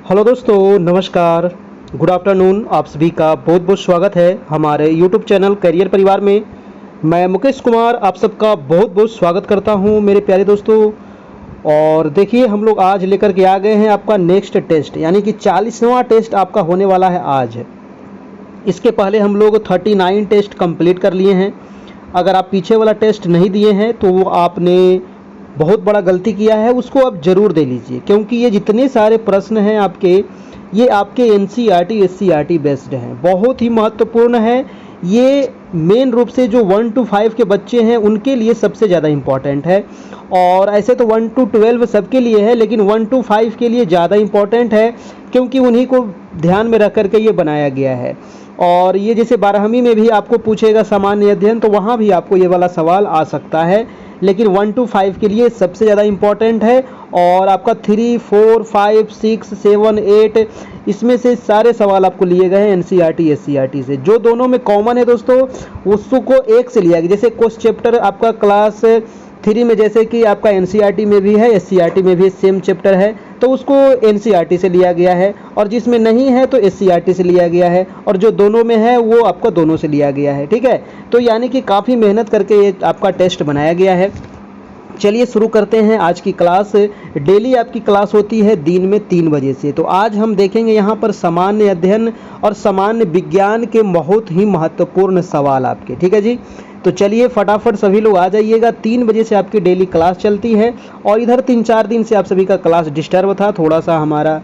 Hello दोस्तों, नमस्कार, good afternoon. आप सभी का बहुत बहुत स्वागत है हमारे यूट्यूब चैनल करियर परिवार में। मैं मुकेश कुमार आप सबका बहुत बहुत स्वागत करता हूं मेरे प्यारे दोस्तों। और देखिए, हम लोग आज लेकर के आ गए हैं आपका नेक्स्ट टेस्ट, यानी कि 40वां टेस्ट आपका होने वाला है आज। इसके पहले हम लोग 39 टेस्ट कंप्लीट कर लिए हैं। अगर आप पीछे वाला टेस्ट नहीं दिए हैं तो वो आपने बहुत बड़ा गलती किया है, उसको आप ज़रूर दे लीजिए, क्योंकि ये जितने सारे प्रश्न हैं आपके, ये आपके एनसीईआरटी एससीईआरटी बेस्ड हैं, बहुत ही महत्वपूर्ण है। ये मेन रूप से जो 1 to 5 के बच्चे हैं उनके लिए सबसे ज़्यादा इम्पॉर्टेंट है। और ऐसे तो 1 to 12 सबके लिए है, लेकिन 1 to 5 के लिए ज़्यादा इम्पॉर्टेंट है, क्योंकि उन्हीं को ध्यान में रख करके ये बनाया गया है। और ये जैसे 12वीं में भी आपको पूछेगा सामान्य अध्ययन, तो वहाँ भी आपको ये वाला सवाल आ सकता है, लेकिन 1 to 5 के लिए सबसे ज़्यादा इम्पॉर्टेंट है। और आपका 3, 4, 5, 6, 7, 8 इसमें से सारे सवाल आपको लिए गए हैं एनसीईआरटी एससीईआरटी से। जो दोनों में कॉमन है दोस्तों, उसको एक से लिया गया। जैसे कुछ चैप्टर आपका क्लास 3 में, जैसे कि आपका एनसीईआरटी में भी है, एससीईआरटी में भी सेम चैप्टर है, तो उसको एनसीईआरटी से लिया गया है। और जिसमें नहीं है तो एससीईआरटी से लिया गया है, और जो दोनों में है वो आपका दोनों से लिया गया है। ठीक है, तो यानी कि काफ़ी मेहनत करके ये आपका टेस्ट बनाया गया है। चलिए शुरू करते हैं आज की क्लास। डेली आपकी क्लास होती है दिन में 3 बजे से। तो आज हम देखेंगे यहाँ पर सामान्य अध्ययन और सामान्य विज्ञान के बहुत ही महत्वपूर्ण सवाल आपके। ठीक है जी, तो चलिए फटाफट सभी लोग आ जाइएगा। 3 बजे से आपकी डेली क्लास चलती है, और इधर 3-4 दिन से आप सभी का क्लास डिस्टर्ब था, थोड़ा सा हमारा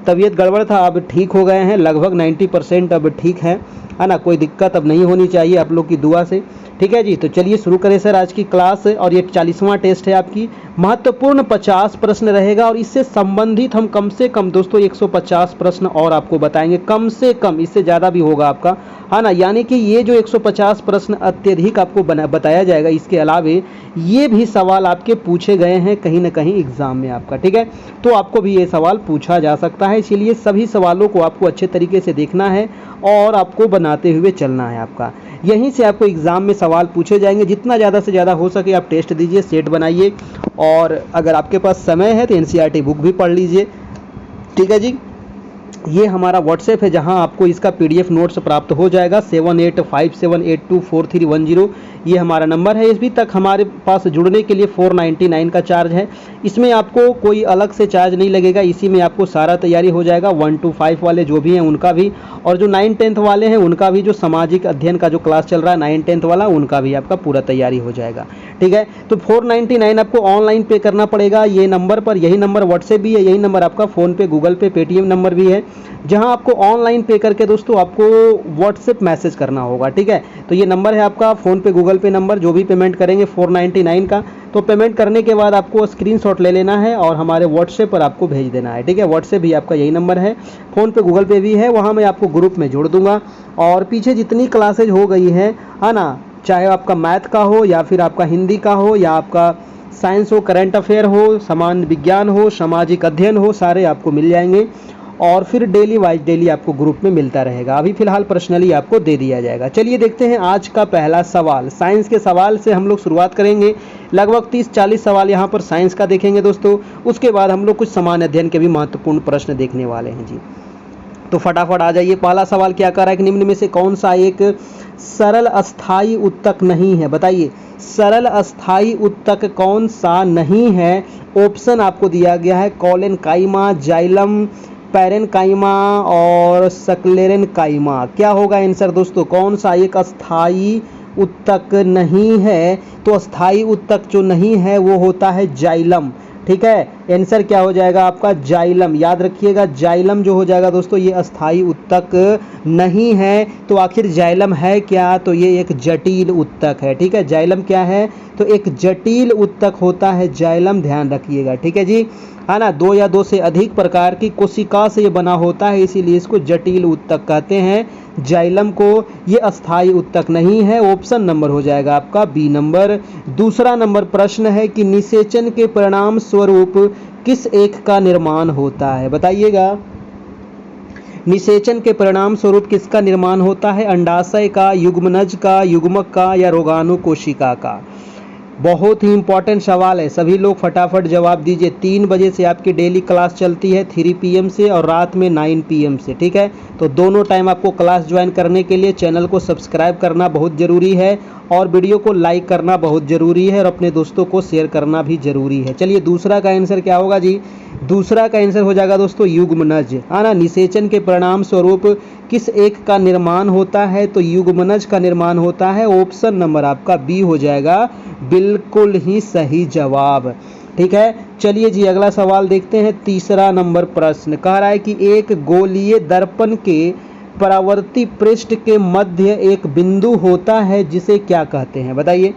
तबीयत गड़बड़ था। अब ठीक हो गए हैं, लगभग 90% अब ठीक है ना। कोई दिक्कत अब नहीं होनी चाहिए आप लोग की दुआ से। ठीक है जी, तो चलिए शुरू करें सर आज की क्लास। और ये 40वां टेस्ट है आपकी। महत्वपूर्ण 50 प्रश्न रहेगा, और इससे संबंधित हम कम से कम दोस्तों 150 प्रश्न और आपको बताएंगे, कम से कम, इससे ज़्यादा भी होगा आपका, है ना। यानी कि ये जो 150 प्रश्न अत्यधिक आपको बताया जाएगा, इसके अलावे ये भी सवाल आपके पूछे गए हैं कहीं ना कहीं एग्जाम में आपका। ठीक है, तो आपको भी ये सवाल पूछा जा सकता है, इसीलिए सभी सवालों को आपको अच्छे तरीके से देखना है और आपको बनाते हुए चलना है आपका। यहीं से आपको एग्ज़ाम में सवाल पूछे जाएंगे। जितना ज़्यादा से ज़्यादा हो सके आप टेस्ट दीजिए, सेट बनाइए, और अगर आपके पास समय है तो एनसीईआरटी बुक भी पढ़ लीजिए। ठीक है जी, ये हमारा व्हाट्सएप है जहां आपको इसका पीडीएफ नोट्स प्राप्त हो जाएगा। 7857824310 ये हमारा नंबर है। अभी तक हमारे पास जुड़ने के लिए 499 का चार्ज है। इसमें आपको कोई अलग से चार्ज नहीं लगेगा, इसी में आपको सारा तैयारी हो जाएगा। 1 to 5 वाले जो भी हैं उनका भी, और जो 9-10 वाले हैं उनका भी, जो सामाजिक अध्ययन का जो क्लास चल रहा है 9-10 वाला, उनका भी आपका पूरा तैयारी हो जाएगा। ठीक है, तो 499 आपको ऑनलाइन पे करना पड़ेगा। ये नंबर पर, यही नंबर व्हाट्सएप भी है, यही नंबर आपका फ़ोनपे, गूगल पे, पेटीएम नंबर भी है, जहां आपको ऑनलाइन पे करके दोस्तों आपको व्हाट्सएप मैसेज करना होगा। ठीक है, तो ये नंबर है आपका फ़ोनपे गूगल पे नंबर। जो भी पेमेंट करेंगे 499 का, तो पेमेंट करने के बाद आपको स्क्रीनशॉट ले लेना है और हमारे व्हाट्सएप पर आपको भेज देना है। ठीक है, व्हाट्सएप भी आपका यही नंबर है, फ़ोनपे गूगल पे भी है, वहाँ मैं आपको ग्रुप में जोड़ दूंगा। और पीछे जितनी क्लासेज हो गई है ना, चाहे आपका मैथ का हो, या फिर आपका हिंदी का हो, या आपका साइंस हो, करंट अफेयर हो, सामान्य विज्ञान हो, सामाजिक अध्ययन हो, सारे आपको मिल जाएंगे। और फिर डेली वाइज डेली आपको ग्रुप में मिलता रहेगा। अभी फिलहाल पर्सनली आपको दे दिया जाएगा। चलिए देखते हैं आज का पहला सवाल। साइंस के सवाल से हम लोग शुरुआत करेंगे। लगभग 30-40 सवाल यहाँ पर साइंस का देखेंगे दोस्तों। उसके बाद हम लोग कुछ सामान्य अध्ययन के भी महत्वपूर्ण प्रश्न देखने वाले हैं जी। तो फटाफट आ जाइए। पहला सवाल क्या कर रहा है कि निम्न में से कौन सा एक सरल अस्थाई उत्तक नहीं है? बताइए, सरल अस्थाई उत्तक कौन सा नहीं है? ऑप्शन आपको दिया गया है कॉलेनकाइमा, जाइलम, पैरेनकाइमा और सक्लेरेनकाइमा। क्या होगा आंसर दोस्तों? कौन सा एक अस्थाई उत्तक नहीं है? तो अस्थाई उत्तक जो नहीं है वो होता है जाइलम। ठीक है, आंसर क्या हो जाएगा आपका? जाइलम। याद रखिएगा, जाइलम जो हो जाएगा दोस्तों, ये अस्थाई उत्तक नहीं है। तो आखिर जाइलम है क्या? तो ये एक जटिल उत्तक है। ठीक है, जाइलम क्या है? तो एक जटिल उत्तक होता है जाइलम, ध्यान रखिएगा। ठीक है जी, है ना। 2 या 2 से अधिक प्रकार की कोशिका से ये बना होता है, इसीलिए इसको जटिल उत्तक कहते हैं, जाइलम को। ये अस्थाई उत्तक नहीं है। ऑप्शन नंबर हो जाएगा आपका बी नंबर। दूसरा नंबर प्रश्न है कि निषेचन के परिणाम स्वरूप किस एक का निर्माण होता है? बताइएगा, निषेचन के परिणाम स्वरूप किसका निर्माण होता है? अंडाशय का, युग्मनज का, युग्मक का, या रोगाणु कोशिका का? बहुत ही इंपॉर्टेंट सवाल है, सभी लोग फटाफट जवाब दीजिए। 3 बजे से आपकी डेली क्लास चलती है, 3 PM से, और रात में 9 PM से, ठीक है। तो दोनों टाइम आपको क्लास ज्वाइन करने के लिए चैनल को सब्सक्राइब करना बहुत ज़रूरी है, और वीडियो को लाइक करना बहुत ज़रूरी है, और अपने दोस्तों को शेयर करना भी ज़रूरी है। चलिए दूसरा का आंसर क्या होगा जी? दूसरा का आंसर हो जाएगा दोस्तों युग्मनज, है ना। निषेचन के परिणाम स्वरूप किस एक का निर्माण होता है? तो युग्मनज का निर्माण होता है। ऑप्शन नंबर आपका बी हो जाएगा बिल्कुल ही सही जवाब, ठीक है। चलिए जी अगला सवाल देखते हैं। तीसरा नंबर प्रश्न कह रहा है कि एक गोलीय दर्पण के परावर्ती पृष्ठ के मध्य एक बिंदु होता है जिसे क्या कहते हैं? बताइए।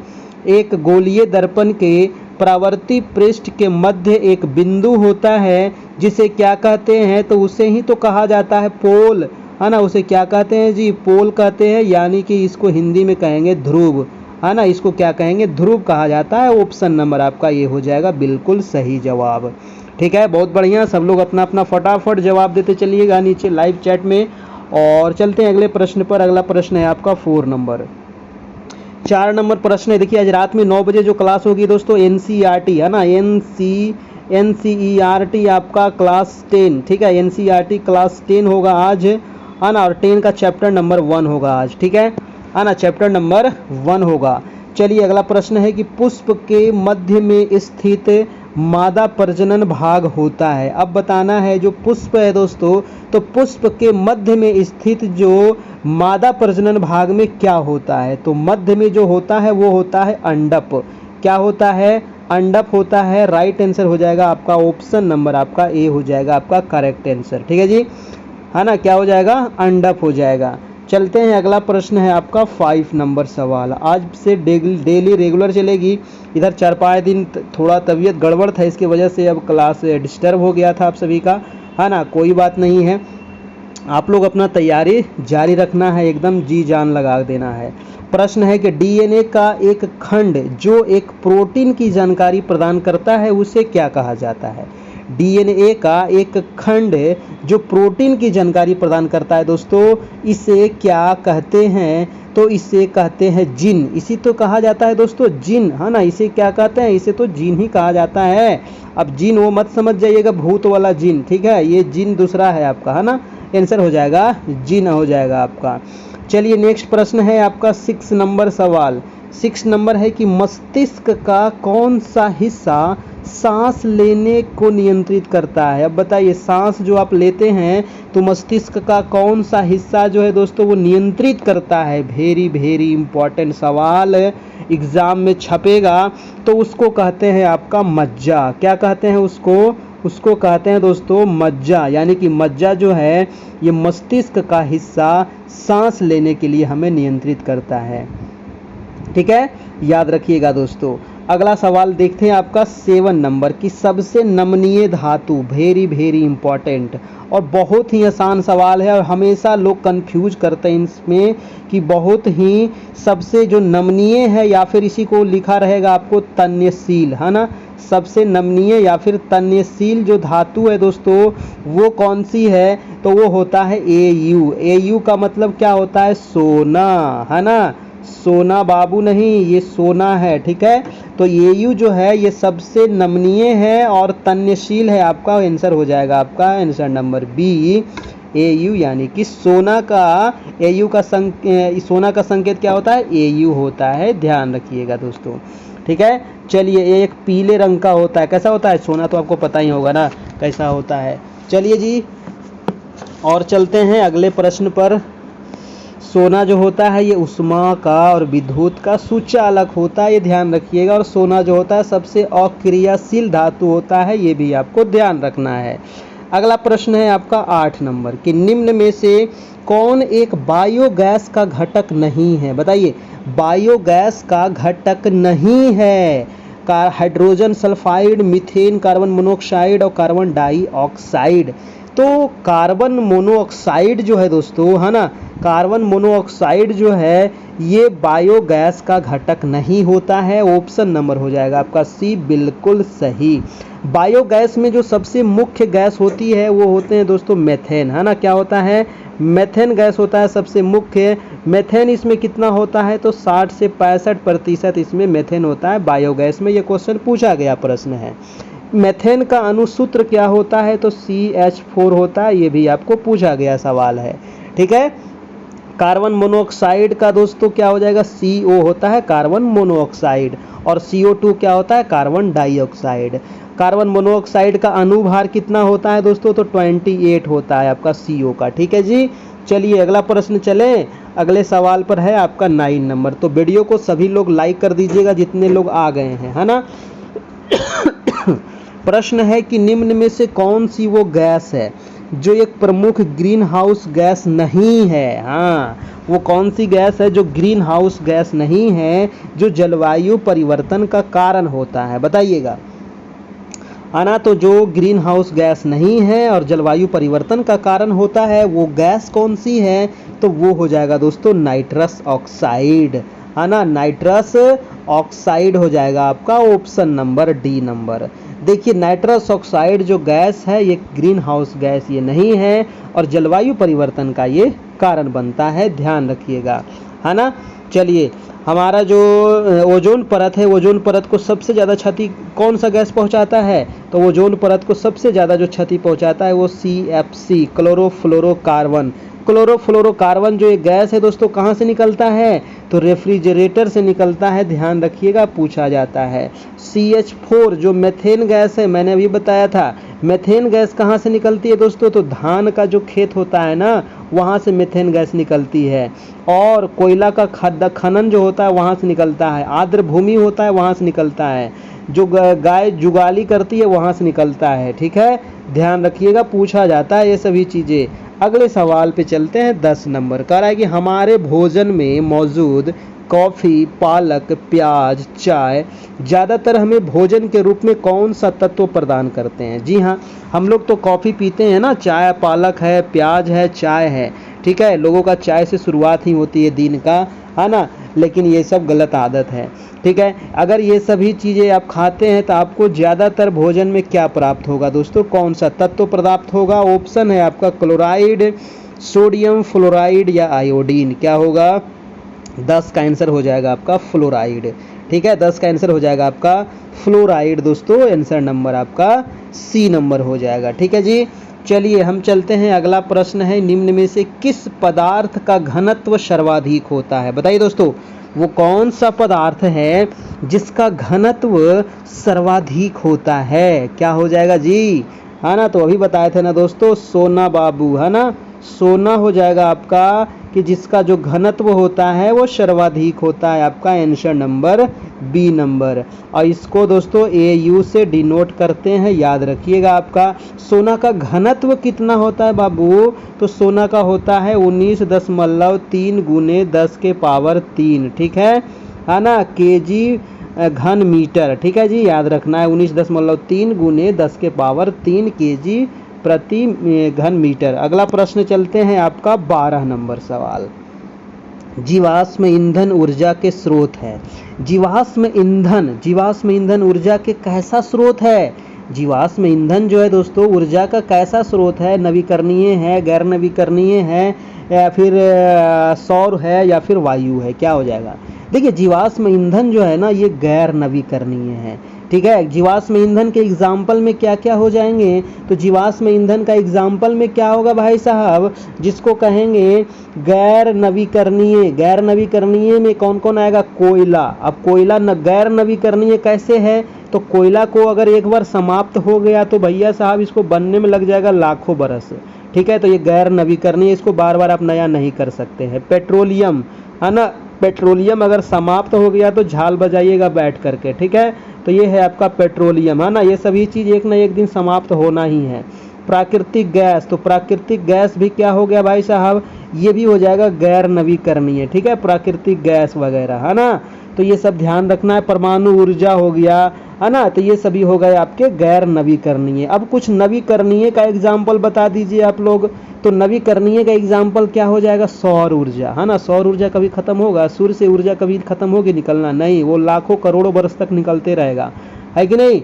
एक गोलीय दर्पण के परावर्ती पृष्ठ के मध्य एक बिंदु होता है जिसे क्या कहते हैं? तो उसे ही तो कहा जाता है पोल, है ना। उसे क्या कहते हैं जी? पोल कहते हैं, यानी कि इसको हिंदी में कहेंगे ध्रुव, है ना। इसको क्या कहेंगे? ध्रुव कहा जाता है। ऑप्शन नंबर आपका ये हो जाएगा बिल्कुल सही जवाब, ठीक है। बहुत बढ़िया, सब लोग अपना अपना फटाफट जवाब देते चलिएगा नीचे लाइव चैट में। और चलते हैं अगले प्रश्न पर। अगला प्रश्न है आपका 4 नंबर। 4 नंबर प्रश्न है, देखिए आज रात में 9 बजे जो क्लास होगी दोस्तों NCERT, है ना। NCERT आपका क्लास 10, ठीक है। NCERT क्लास 10 होगा आज, है ना। और 10 का चैप्टर नंबर 1 होगा आज, ठीक है ना। चैप्टर नंबर 1 होगा। चलिए अगला प्रश्न है कि पुष्प के मध्य में स्थित मादा प्रजनन भाग होता है। अब बताना है जो पुष्प है दोस्तों, तो पुष्प के मध्य में स्थित जो मादा प्रजनन भाग में क्या होता है? तो मध्य में जो होता है वो होता है अंडप। क्या होता है? अंडप होता है। राइट आंसर हो जाएगा आपका ऑप्शन नंबर आपका ए हो जाएगा आपका करेक्ट आंसर, ठीक है जी, है ना। क्या हो जाएगा? अंडप हो जाएगा। चलते हैं अगला प्रश्न है आपका 5 नंबर सवाल। आज से डेली रेगुलर चलेगी। इधर 4-5 दिन थोड़ा तबीयत गड़बड़ था, इसकी वजह से अब क्लास डिस्टर्ब हो गया था आप सभी का, है ना। कोई बात नहीं है, आप लोग अपना तैयारी जारी रखना है, एकदम जी जान लगा देना है। प्रश्न है कि DNA का एक खंड जो एक प्रोटीन की जानकारी प्रदान करता है उसे क्या कहा जाता है? DNA का एक खंड जो प्रोटीन की जानकारी प्रदान करता है दोस्तों, इसे क्या कहते हैं? तो इसे कहते हैं जीन। इसी तो कहा जाता है दोस्तों जीन, है ना। इसे क्या कहते हैं? इसे तो जीन ही कहा जाता है। अब जीन वो मत समझ जाइएगा भूत वाला जीन, ठीक है। ये जीन दूसरा है आपका, है ना। आंसर हो जाएगा जीन हो जाएगा आपका। चलिए नेक्स्ट प्रश्न है आपका 6 नंबर सवाल। 6 नंबर है कि मस्तिष्क का कौन सा हिस्सा सांस लेने को नियंत्रित करता है? अब बताइए, सांस जो आप लेते हैं तो मस्तिष्क का कौन सा हिस्सा जो है दोस्तों वो नियंत्रित करता है? वेरी वेरी इंपॉर्टेंट सवाल एग्जाम में छपेगा। तो उसको कहते हैं आपका मज्जा। क्या कहते हैं उसको? उसको कहते हैं दोस्तों मज्जा, यानी कि मज्जा जो है ये मस्तिष्क का हिस्सा सांस लेने के लिए हमें नियंत्रित करता है, ठीक है, याद रखिएगा दोस्तों। अगला सवाल देखते हैं आपका 7 नंबर की सबसे नमनीय धातु। वेरी वेरी इंपॉर्टेंट और बहुत ही आसान सवाल है, और हमेशा लोग कंफ्यूज करते हैं इसमें कि बहुत ही सबसे जो नमनीय है, या फिर इसी को लिखा रहेगा आपको तन्यशील, है ना। सबसे नमनीय या फिर तन्यशील जो धातु है दोस्तों वो कौन सी है? तो वो होता है AU। AU का मतलब क्या होता है? सोना, है ना। सोना बाबू नहीं, ये सोना है, ठीक है। तो AU जो है ये सबसे नमनीय है और तन्यशील है। आपका आंसर हो जाएगा आपका आंसर नंबर बी AU, यानी कि सोना का AU का सोना का संकेत क्या होता है? AU होता है, ध्यान रखिएगा दोस्तों, ठीक है। चलिए एक पीले रंग का होता है, कैसा होता है? सोना तो आपको पता ही होगा ना कैसा होता है। चलिए जी और चलते हैं अगले प्रश्न पर। सोना जो होता है ये उष्मा का और विद्युत का सुचालक होता है, ये ध्यान रखिएगा। और सोना जो होता है सबसे अक्रियाशील धातु होता है, ये भी आपको ध्यान रखना है। अगला प्रश्न है आपका 8 नंबर कि निम्न में से कौन एक बायोगैस का घटक नहीं है? बताइए, बायोगैस का घटक नहीं है। Hydrogen sulphide, methane, carbon monoxide और कार्बन डाइऑक्साइड। तो कार्बन मोनोऑक्साइड जो है दोस्तों, है ना, कार्बन मोनोऑक्साइड जो है ये बायोगैस का घटक नहीं होता है। ऑप्शन नंबर हो जाएगा आपका सी बिल्कुल सही। बायोगैस में जो सबसे मुख्य गैस होती है वो होते हैं दोस्तों मेथेन, है ना। क्या होता है? मेथेन गैस होता है सबसे मुख्य। मेथेन इसमें कितना होता है, तो 60 से 65% इसमें मेथेन होता है बायोगैस में। ये क्वेश्चन पूछा गया प्रश्न है। मेथेन का अणुसूत्र क्या होता है, तो CH4 होता है, ये भी आपको पूछा गया सवाल है। ठीक है। कार्बन मोनोऑक्साइड का दोस्तों क्या हो जाएगा, CO होता है कार्बन मोनोऑक्साइड, और CO2 क्या होता है, कार्बन डाइऑक्साइड। कार्बन मोनोऑक्साइड का अणुभार कितना होता है दोस्तों, तो 28 होता है आपका CO का। ठीक है जी। चलिए अगला प्रश्न चले, अगले सवाल पर है आपका 9 नंबर। तो वीडियो को सभी लोग लाइक कर दीजिएगा जितने लोग आ गए हैं, है ना। प्रश्न है कि निम्न में से कौन सी वो गैस है जो एक प्रमुख ग्रीन हाउस गैस नहीं है। हाँ, वो कौन सी गैस है जो ग्रीन हाउस गैस नहीं है, जो जलवायु परिवर्तन का कारण होता है, बताइएगा। है ना, तो जो ग्रीन हाउस गैस नहीं है और जलवायु परिवर्तन का कारण होता है, वो गैस कौन सी है, तो वो हो जाएगा दोस्तों नाइट्रस ऑक्साइड। है ना, नाइट्रस ऑक्साइड हो जाएगा आपका ऑप्शन नंबर डी नंबर। देखिए नाइट्रस ऑक्साइड जो गैस है ये ग्रीन हाउस गैस ये नहीं है और जलवायु परिवर्तन का ये कारण बनता है, ध्यान रखिएगा। है ना। चलिए हमारा जो ओजोन परत है, ओजोन परत को सबसे ज़्यादा क्षति कौन सा गैस पहुंचाता है, तो ओजोन परत को सबसे ज़्यादा जो क्षति पहुंचाता है वो CFC क्लोरोफ्लोरोकार्बन। क्लोरोफ्लोरोकार्बन जो एक गैस है दोस्तों कहाँ से निकलता है, तो रेफ्रिजरेटर से निकलता है, ध्यान रखिएगा, पूछा जाता है। CH4 जो मेथेन गैस है, मैंने अभी बताया था, मेथेन गैस कहाँ से निकलती है दोस्तों, तो धान का जो खेत होता है ना, वहाँ से मेथेन गैस निकलती है। और कोयला का खनन जो होता है वहाँ से निकलता है, आर्द्र भूमि होता है वहाँ से निकलता है, जो गाय जुगाली करती है वहाँ से निकलता है। ठीक है, ध्यान रखिएगा, पूछा जाता है ये सभी चीज़ें। अगले सवाल पे चलते हैं। 10 नंबर कह रहा है कि हमारे भोजन में मौजूद कॉफ़ी, पालक, प्याज, चाय ज़्यादातर हमें भोजन के रूप में कौन सा तत्व प्रदान करते हैं। जी हाँ, हम लोग तो कॉफ़ी पीते हैं ना, चाय, पालक है, प्याज है, चाय है। ठीक है, लोगों का चाय से शुरुआत ही होती है दिन का, है ना, लेकिन ये सब गलत आदत है। ठीक है, अगर ये सभी चीज़ें आप खाते हैं तो आपको ज़्यादातर भोजन में क्या प्राप्त होगा दोस्तों, कौन सा तत्व प्राप्त होगा। ऑप्शन है आपका क्लोराइड, सोडियम फ्लोराइड या आयोडीन। क्या होगा, 10 का आंसर हो जाएगा आपका फ्लोराइड। ठीक है, 10 का आंसर हो जाएगा आपका फ्लोराइड दोस्तों, आंसर नंबर आपका C नंबर हो जाएगा। ठीक है जी। चलिए हम चलते हैं, अगला प्रश्न है, निम्न में से किस पदार्थ का घनत्व सर्वाधिक होता है, बताइए दोस्तों। वो कौन सा पदार्थ है जिसका घनत्व सर्वाधिक होता है, क्या हो जाएगा जी, है ना। तो अभी बताए थे ना दोस्तों, सोना बाबू, है ना, सोना हो जाएगा आपका, कि जिसका जो घनत्व होता है वो सर्वाधिक होता है, आपका आंसर नंबर B नंबर। और इसको दोस्तों AU से डिनोट करते हैं, याद रखिएगा। आपका सोना का घनत्व कितना होता है बाबू, तो सोना का होता है 19.3 गुने 10 के पावर 3। ठीक है ना, kg घन मीटर। ठीक है जी, याद रखना है, 19.3 गुने 10 के पावर 3 kg प्रति घन मीटर। अगला प्रश्न चलते हैं, आपका 12 नंबर सवाल। जीवाश्म ईंधन ऊर्जा के स्रोत है। जीवाश्म ईंधन ऊर्जा के कैसा स्रोत है। जीवाश्म ईंधन जो है दोस्तों ऊर्जा का कैसा स्रोत है, नवीकरणीय है, गैर नवीकरणीय है, या फिर सौर है, या फिर वायु है, क्या हो जाएगा। देखिए जीवाश्म ईंधन जो है ना ये गैर नवीकरणीय है। ठीक है, जीवाश्म ईंधन के एग्जाम्पल में क्या क्या हो जाएंगे, तो जीवाश्म ईंधन का एग्जाम्पल में क्या होगा भाई साहब, जिसको कहेंगे गैर नवीकरणीय। गैर नवीकरणीय में कौन कौन आएगा, कोयला। अब कोयला गैर नवीकरणीय कैसे है, तो कोयला को अगर एक बार समाप्त हो गया तो भैया साहब इसको बनने में लग जाएगा लाखों बरस। ठीक है, तो ये गैर नवीकरणीय, इसको बार बार आप नया नहीं कर सकते हैं। पेट्रोलियम, है ना, पेट्रोलियम अगर समाप्त हो गया तो झाल बजाइएगा बैठ करके। ठीक है, तो ये है आपका पेट्रोलियम, है ना, ये सभी चीज़ एक ना एक दिन समाप्त होना ही है। प्राकृतिक गैस, तो प्राकृतिक गैस भी क्या हो गया भाई साहब, ये भी हो जाएगा गैर नवीकरणीय। ठीक है, प्राकृतिक गैस वगैरह, है ना, तो ये सब ध्यान रखना है। परमाणु ऊर्जा हो गया, है ना, तो ये सभी हो गए आपके गैर नवीकरणीय। अब कुछ नवीकरणीय का एग्जाम्पल बता दीजिए आप लोग। तो नवीकरणीय का एग्जाम्पल क्या हो जाएगा, सौर ऊर्जा, है ना। सौर ऊर्जा कभी खत्म होगा, सूर्य से ऊर्जा कभी खत्म होगी निकलना, नहीं, वो लाखों करोड़ों वर्ष तक निकलते रहेगा, है कि नहीं।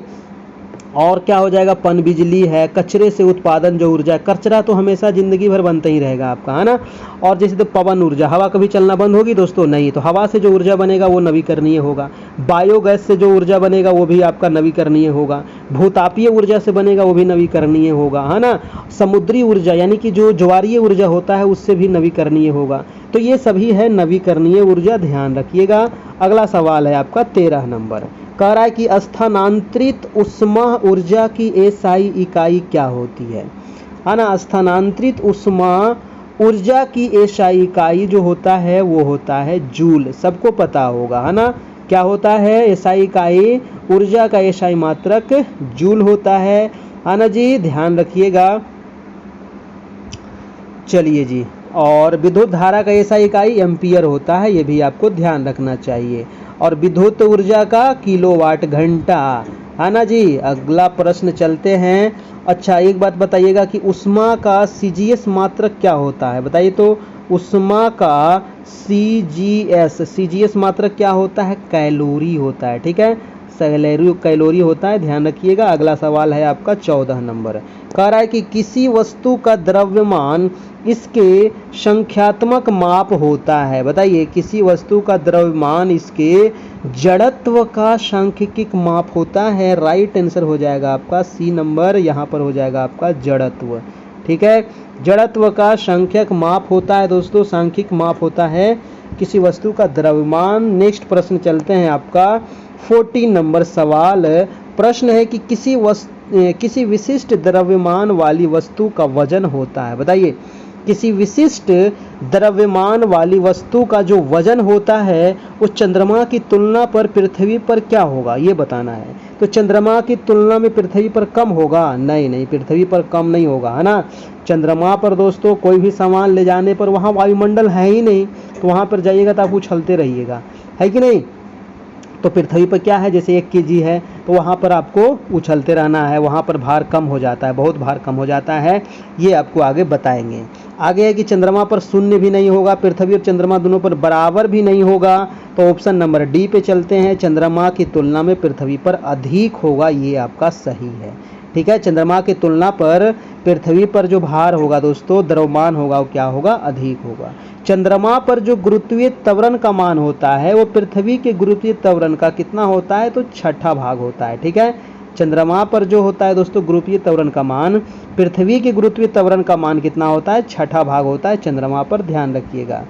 और क्या हो जाएगा, पन बिजली है, कचरे से उत्पादन जो ऊर्जा, कचरा तो हमेशा जिंदगी भर बनता ही रहेगा आपका, है ना। और जैसे तो पवन ऊर्जा, हवा कभी चलना बंद होगी दोस्तों, नहीं, तो हवा से जो ऊर्जा बनेगा वो नवीकरणीय होगा। बायोगैस से जो ऊर्जा बनेगा वो भी आपका नवीकरणीय होगा। भूतापीय ऊर्जा से बनेगा वो भी नवीकरणीय होगा, है ना। समुद्री ऊर्जा यानी कि जो ज्वारीय ऊर्जा होता है उससे भी नवीकरणीय होगा। तो ये सभी है नवीकरणीय ऊर्जा, ध्यान रखिएगा। अगला सवाल है आपका 13 नंबर, कह रहा है कि स्थानांतरित ऊष्मा ऊर्जा की एसआई इकाई क्या होती है ना। स्थानांतरित ऊष्मा ऊर्जा की एसआई इकाई जो होता है वो होता है जूल, सबको पता होगा, है ना। क्या होता है एसआई इकाई, ऊर्जा का एसआई मात्रक जूल होता है ना जी, ध्यान रखिएगा। चलिए जी, और विद्युत धारा का एसआई इकाई एम्पियर होता है, ये भी आपको ध्यान रखना चाहिए। और विद्युत ऊर्जा का किलोवाट घंटा, है ना जी। अगला प्रश्न चलते हैं। अच्छा, एक बात बताइएगा कि ऊष्मा का सीजीएस मात्रक क्या होता है, बताइए तो। ऊष्मा का सीजीएस मात्रक क्या होता है, कैलोरी होता है, ठीक है, कैलोरी होता है, ध्यान रखिएगा। अगला सवाल है आपका 14 नंबर, कह रहा है कि किसी वस्तु का द्रव्यमान इसके संख्यात्मक माप होता है, बताइए। किसी वस्तु का द्रव्यमान इसके जड़त्व का सांख्यिक माप होता है। राइट आंसर हो जाएगा आपका सी नंबर, यहाँ पर हो जाएगा आपका जड़त्व, ठीक है। जड़त्व का सांख्यिक माप होता है दोस्तों, सांख्यिक माप होता है किसी वस्तु का द्रव्यमान। नेक्स्ट प्रश्न चलते हैं आपका 14 नंबर सवाल। प्रश्न है कि किसी विशिष्ट द्रव्यमान वाली वस्तु का वजन होता है, बताइए। किसी विशिष्ट द्रव्यमान वाली वस्तु का जो वजन होता है वो चंद्रमा की तुलना पर पृथ्वी पर क्या होगा, ये बताना है। तो चंद्रमा की तुलना में पृथ्वी पर कम होगा, नहीं, पृथ्वी पर कम नहीं होगा, है ना। चंद्रमा पर दोस्तों कोई भी सामान ले जाने पर वहाँ वायुमंडल है ही नहीं, तो वहाँ पर जाइएगा तो आप उछलते रहिएगा, है कि नहीं। तो पृथ्वी पर क्या है, जैसे 1 kg है तो वहाँ पर आपको उछलते रहना है, वहाँ पर भार कम हो जाता है, बहुत भार कम हो जाता है, ये आपको आगे बताएंगे। आगे है कि चंद्रमा पर शून्य भी नहीं होगा, पृथ्वी और चंद्रमा दोनों पर बराबर भी नहीं होगा। तो ऑप्शन नंबर डी पे चलते हैं, चंद्रमा की तुलना में पृथ्वी पर अधिक होगा, ये आपका सही है, ठीक है। चंद्रमा की तुलना पर पृथ्वी पर जो भार होगा दोस्तों, द्रव्यमान होगा, वो क्या होगा, अधिक होगा। चंद्रमा पर जो गुरुत्वीय त्वरण का मान होता है वो पृथ्वी के गुरुत्वीय त्वरण का कितना होता है, तो 6ठा भाग होता है, ठीक है। चंद्रमा पर जो होता है दोस्तों गुरुत्वीय त्वरण का मान, पृथ्वी के गुरुत्वीय त्वरण का मान कितना होता है, 6ठा भाग होता है चंद्रमा पर, ध्यान रखिएगा।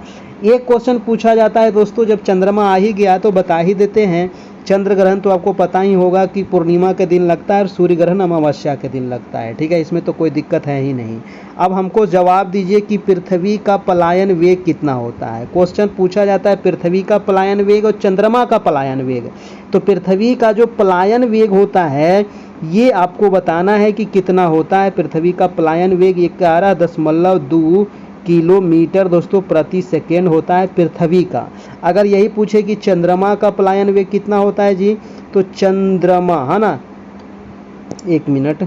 एक क्वेश्चन पूछा जाता है दोस्तों, जब चंद्रमा आ ही गया तो बता ही देते हैं। चंद्र ग्रहण तो आपको पता ही होगा कि पूर्णिमा के दिन लगता है और सूर्य ग्रहण अमावस्या के दिन लगता है, ठीक है, इसमें तो कोई दिक्कत है ही नहीं। अब हमको जवाब दीजिए कि पृथ्वी का पलायन वेग कितना होता है। क्वेश्चन पूछा जाता है पृथ्वी का पलायन वेग और चंद्रमा का पलायन वेग। तो पृथ्वी का जो पलायन वेग होता है ये आपको बताना है कि कितना होता है। पृथ्वी का पलायन वेग 11.2 किलोमीटर दोस्तों प्रति सेकेंड होता है पृथ्वी का। अगर यही पूछे कि चंद्रमा का पलायन वेग कितना होता है जी, तो चंद्रमा, है ना, 1 मिनट,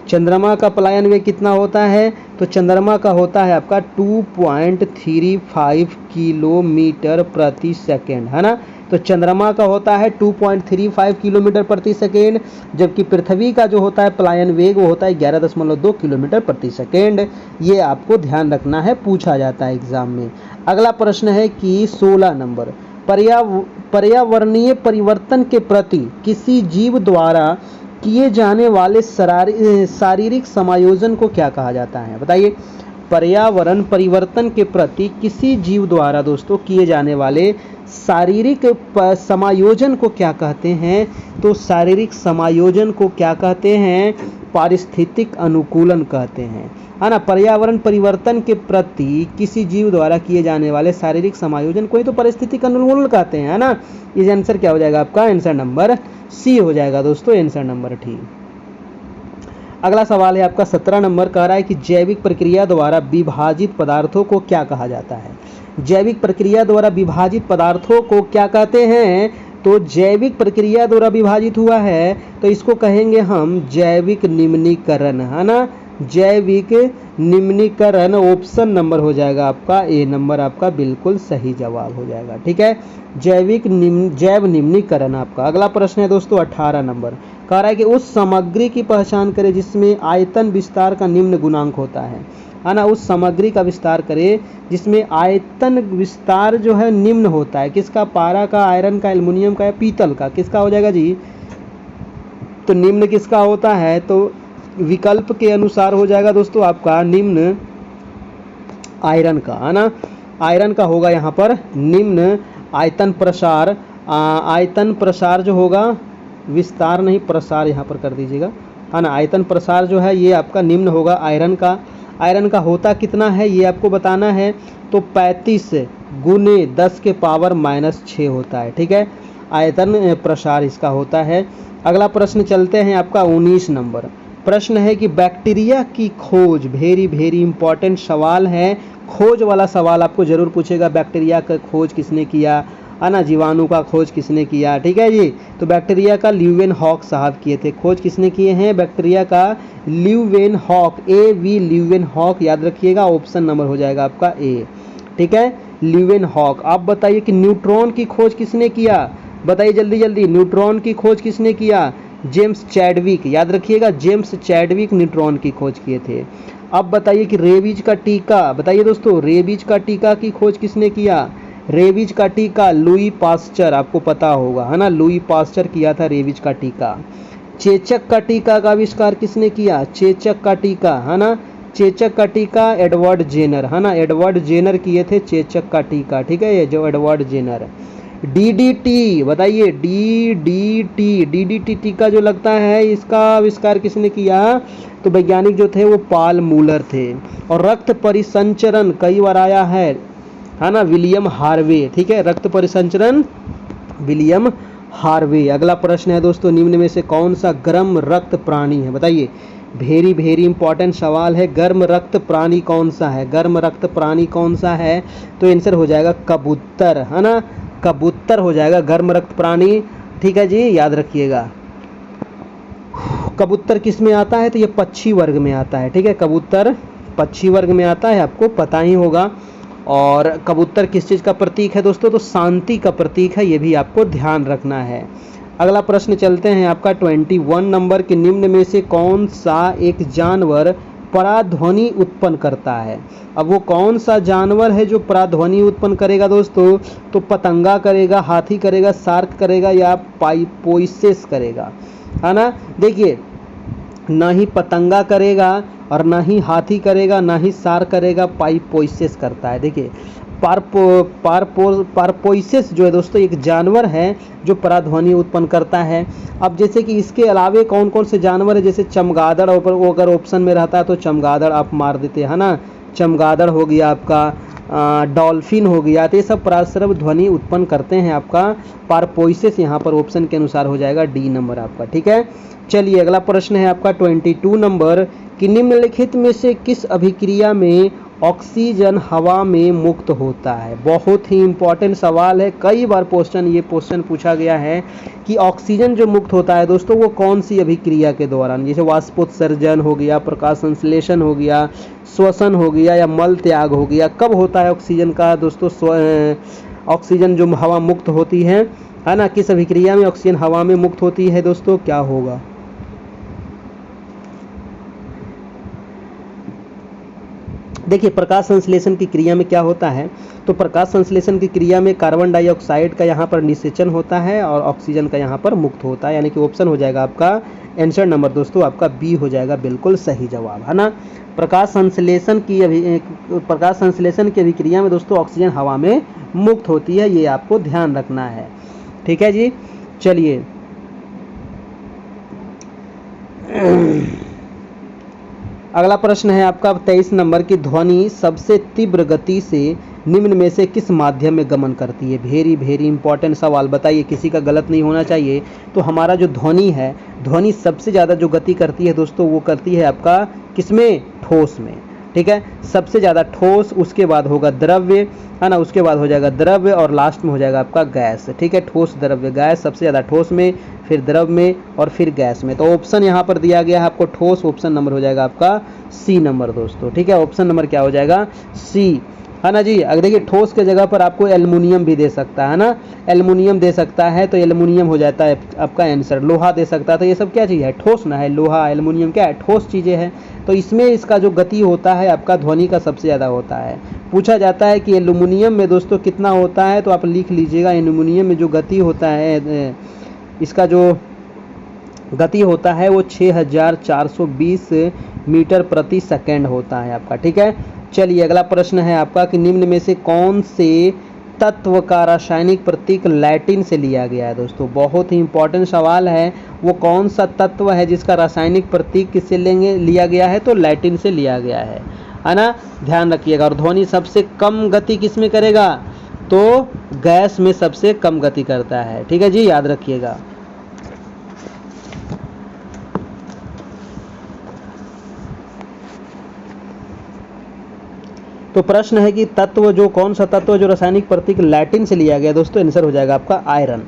चंद्रमा का पलायन वेग कितना होता है, तो चंद्रमा का होता है आपका 2.35 किलोमीटर प्रति सेकेंड, है ना। तो चंद्रमा का होता है 2.35 किलोमीटर प्रति सेकेंड, जबकि पृथ्वी का जो होता है पलायन वेग वो होता है 11.2 किलोमीटर प्रति सेकेंड। ये आपको ध्यान रखना है, पूछा जाता है एग्जाम में। अगला प्रश्न है कि 16 नंबर, पर्यावरणीय परिवर्तन के प्रति किसी जीव द्वारा किए जाने वाले शारीरिक समायोजन को क्या कहा जाता है, बताइए। पर्यावरण परिवर्तन के प्रति किसी जीव द्वारा दोस्तों किए जाने वाले शारीरिक समायोजन को क्या कहते हैं, तो शारीरिक समायोजन को क्या कहते हैं, पारिस्थितिक अनुकूलन कहते हैं, है ना। पर्यावरण परिवर्तन के प्रति किसी जीव द्वारा किए जाने वाले शारीरिक समायोजन को ही तो पारिस्थितिक अनुकूलन कहते हैं, है ना। इस आंसर क्या हो जाएगा आपका, आंसर नंबर सी हो जाएगा दोस्तों, आंसर नंबर ठीक। अगला सवाल है आपका 17 नंबर, कह रहा है कि जैविक प्रक्रिया द्वारा विभाजित पदार्थों को क्या कहा जाता है। जैविक प्रक्रिया द्वारा विभाजित पदार्थों को क्या कहते हैं, तो जैविक प्रक्रिया द्वारा विभाजित हुआ है तो इसको कहेंगे हम जैविक निम्नीकरण, है ना। जैविक निम्नीकरण ऑप्शन नंबर हो जाएगा आपका ए नंबर, आपका बिल्कुल सही जवाब हो जाएगा, ठीक है। जैव निम्नीकरण आपका। अगला प्रश्न है दोस्तों 18 नंबर, कह रहा है कि उस सामग्री की पहचान करें जिसमें आयतन विस्तार का निम्न गुणांक होता है ना। उस सामग्री का विस्तार करें जिसमें आयतन विस्तार जो है निम्न होता है। किसका? पारा का, आयरन का, एल्युमिनियम का या पीतल का? किसका हो जाएगा जी? तो निम्न किसका होता है? तो विकल्प के अनुसार हो जाएगा दोस्तों आपका निम्न आयरन का, है ना। आयरन का होगा यहाँ पर निम्न आयतन प्रसार। आयतन प्रसार जो होगा, विस्तार नहीं प्रसार यहाँ पर कर दीजिएगा, है ना। आयतन प्रसार जो है ये आपका निम्न होगा आयरन का। आयरन का होता कितना है ये आपको बताना है। तो 35 गुने 10 के पावर -6 होता है, ठीक है। आयतन प्रसार इसका होता है। अगला प्रश्न चलते हैं आपका 19 नंबर प्रश्न है कि बैक्टीरिया की खोज, वेरी इंपॉर्टेंट सवाल है। खोज वाला सवाल आपको जरूर पूछेगा, बैक्टीरिया का खोज किसने किया, है ना। जीवाणु का खोज किसने किया, ठीक है जी। तो बैक्टीरिया का ल्यूवेनहॉक साहब किए थे। खोज किसने किए हैं? बैक्टीरिया का ल्यूवेनहॉक, AV ल्यूवेनहॉक, याद रखिएगा। ऑप्शन नंबर हो जाएगा आपका ए, ठीक है, ल्यूवेनहॉक। आप बताइए कि न्यूट्रॉन की खोज किसने किया? बताइए जल्दी जल्दी, न्यूट्रॉन की खोज किसने किया? जेम्स चैडविक, याद रखिएगा, जेम्स चैडविक न्यूट्रॉन की खोज किए थे। अब बताइए कि रेबीज का टीका, बताइए दोस्तों, रेबीज का टीका की खोज किसने किया? रेबीज का टीका लुई पास्चर, आपको पता होगा, है ना। लुई पास्चर किया था रेबीज का टीका। चेचक का टीका का आविष्कार किसने किया? चेचक का टीका, है ना। चेचक का टीका एडवर्ड जेनर, है ना। एडवर्ड जेनर किए थे चेचक का टीका, ठीक है, ये जो एडवर्ड जेनर। DDT, बताइए DDT टीका जो लगता है, इसका आविष्कार किसने किया? तो वैज्ञानिक जो थे वो पॉल मूलर थे। और रक्त परिसंचरण कई बार आया है ना, विलियम हार्वे, ठीक है। रक्त परिसंचरण विलियम हार्वे। अगला प्रश्न है दोस्तों, निम्न में से कौन सा गर्म रक्त प्राणी है? बताइए, वेरी इंपॉर्टेंट सवाल है। गर्म रक्त प्राणी कौन सा है? गर्म रक्त प्राणी कौन सा है? तो आंसर हो जाएगा कबूतर, है ना। कबूतर हो जाएगा गर्म रक्त प्राणी, ठीक है जी, याद रखिएगा। कबूतर किस में आता है? तो ये पक्षी वर्ग में आता है, ठीक है। कबूतर पक्षी वर्ग में आता है, आपको पता ही होगा। और कबूतर किस चीज़ का प्रतीक है दोस्तों? तो शांति का प्रतीक है, ये भी आपको ध्यान रखना है। अगला प्रश्न चलते हैं आपका 21 नंबर के, निम्न में से कौन सा एक जानवर पराध्वनि उत्पन्न करता है? अब वो कौन सा जानवर है जो पराध्वनि उत्पन्न करेगा दोस्तों? तो पतंगा करेगा, हाथी करेगा, शार्क करेगा या पोइसेस करेगा, है ना। देखिए, ना ही पतंगा करेगा और ना ही हाथी करेगा, ना ही शार्क करेगा, पोइसेस करता है। देखिए, पारपोइसेस जो है दोस्तों एक जानवर है जो पराध्वनि उत्पन्न करता है। अब जैसे कि इसके अलावे कौन कौन से जानवर है, जैसे चमगादड़, अगर ऑप्शन में रहता है तो चमगादड़ आप मार देते हैं ना। चमगादड़ हो गया आपका, डॉल्फिन हो गया, तो ये सब पराश्रव ध्वनि उत्पन्न करते हैं। आपका पारपोइसेस यहाँ पर ऑप्शन के अनुसार हो जाएगा डी नंबर आपका, ठीक है। चलिए अगला प्रश्न है आपका 22 नंबर कि निम्नलिखित में से किस अभिक्रिया में ऑक्सीजन हवा में मुक्त होता है? बहुत ही इंपॉर्टेंट सवाल है, कई बार ये क्वेश्चन पूछा गया है कि ऑक्सीजन जो मुक्त होता है दोस्तों वो कौन सी अभिक्रिया के दौरान? जैसे वाष्पोत्सर्जन हो गया, प्रकाश संश्लेषण हो गया, श्वसन हो गया या मल त्याग हो गया। कब होता है ऑक्सीजन का दोस्तों ऑक्सीजन जो हवा मुक्त होती है ना, किस अभिक्रिया में ऑक्सीजन हवा में मुक्त होती है दोस्तों? क्या होगा? देखिए, प्रकाश संश्लेषण की क्रिया में क्या होता है? तो प्रकाश संश्लेषण की क्रिया में कार्बन डाइऑक्साइड का यहाँ पर निषेचन होता है और ऑक्सीजन का यहाँ पर मुक्त होता है, यानी कि ऑप्शन हो जाएगा आपका आंसर नंबर दोस्तों आपका बी हो जाएगा, बिल्कुल सही जवाब, है ना। प्रकाश संश्लेषण की अभिक्रिया में दोस्तों ऑक्सीजन हवा में मुक्त होती है, ये आपको ध्यान रखना है, ठीक है जी। चलिए अगला प्रश्न है आपका 23 नंबर की, ध्वनि सबसे तीव्र गति से निम्न में से किस माध्यम में गमन करती है? वेरी इंपॉर्टेंट सवाल, बताइए, किसी का गलत नहीं होना चाहिए। तो हमारा जो ध्वनि है, ध्वनि सबसे ज़्यादा जो गति करती है दोस्तों वो करती है आपका किसमें? ठोस में, ठीक है। सबसे ज़्यादा ठोस, उसके बाद होगा द्रव्य, है ना, उसके बाद हो जाएगा द्रव्य और लास्ट में हो जाएगा आपका गैस, ठीक है। ठोस, द्रव्य, गैस, सबसे ज़्यादा ठोस में, फिर द्रव में और फिर गैस में। तो ऑप्शन यहाँ पर दिया गया है आपको ठोस, ऑप्शन नंबर हो जाएगा आपका सी नंबर दोस्तों, ठीक है। ऑप्शन नंबर क्या हो जाएगा? सी, है ना जी। अगर देखिए ठोस के जगह पर आपको एल्युमिनियम भी दे सकता है ना, एल्युमिनियम दे सकता है तो एल्युमिनियम हो जाता है आपका आंसर। लोहा दे सकता है, तो ये सब क्या चीज़ है, ठोस ना है, लोहा एल्युमिनियम क्या है, ठोस चीज़ें हैं। तो इसमें इसका जो गति होता है आपका ध्वनि का सबसे ज़्यादा होता है। पूछा जाता है कि एल्युमिनियम में दोस्तों कितना होता है, तो आप लिख लीजिएगा एल्युमिनियम में जो गति होता है, इसका जो गति होता है वो 6420 मीटर प्रति सेकेंड होता है आपका। ठीक है, चलिए अगला प्रश्न है आपका कि निम्न में से कौन से तत्व का रासायनिक प्रतीक लैटिन से लिया गया है। दोस्तों बहुत ही इंपॉर्टेंट सवाल है, वो कौन सा तत्व है जिसका रासायनिक प्रतीक किससे लिया गया है, तो लैटिन से लिया गया है ना। ध्यान रखिएगा। और ध्वनि सबसे कम गति किस में करेगा, तो गैस में सबसे कम गति करता है। ठीक है जी, याद रखिएगा। तो प्रश्न है कि तत्व जो कौन सा तत्व जो रासायनिक प्रतीक लैटिन से लिया गया, दोस्तों आंसर हो जाएगा आपका आयरन,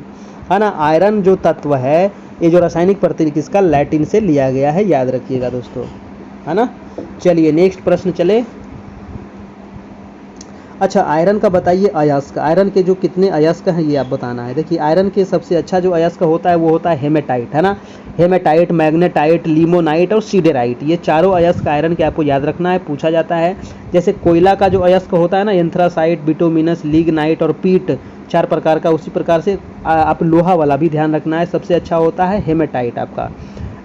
है ना। आयरन जो तत्व है, ये जो रासायनिक प्रतीक इसका लैटिन से लिया गया है, याद रखिएगा दोस्तों, है ना। चलिए नेक्स्ट प्रश्न चले। अच्छा, आयरन का बताइए अयस्क। आयरन के जो कितने अयस्क हैं ये आप बताना है। देखिए आयरन के सबसे अच्छा जो अयस्क होता है वो होता है हेमेटाइट, है ना। हेमेटाइट, मैग्नेटाइट, लिमोनाइट और सीडेराइट, ये चारों अयस्क आयरन के आपको याद रखना है, पूछा जाता है। जैसे कोयला का जो अयस्क होता है ना, एंथ्रासाइट, बिटुमिनस, लिग्नाइट और पीट, 4 प्रकार का। उसी प्रकार से आप लोहा वाला भी ध्यान रखना है, सबसे अच्छा होता है हेमेटाइट आपका।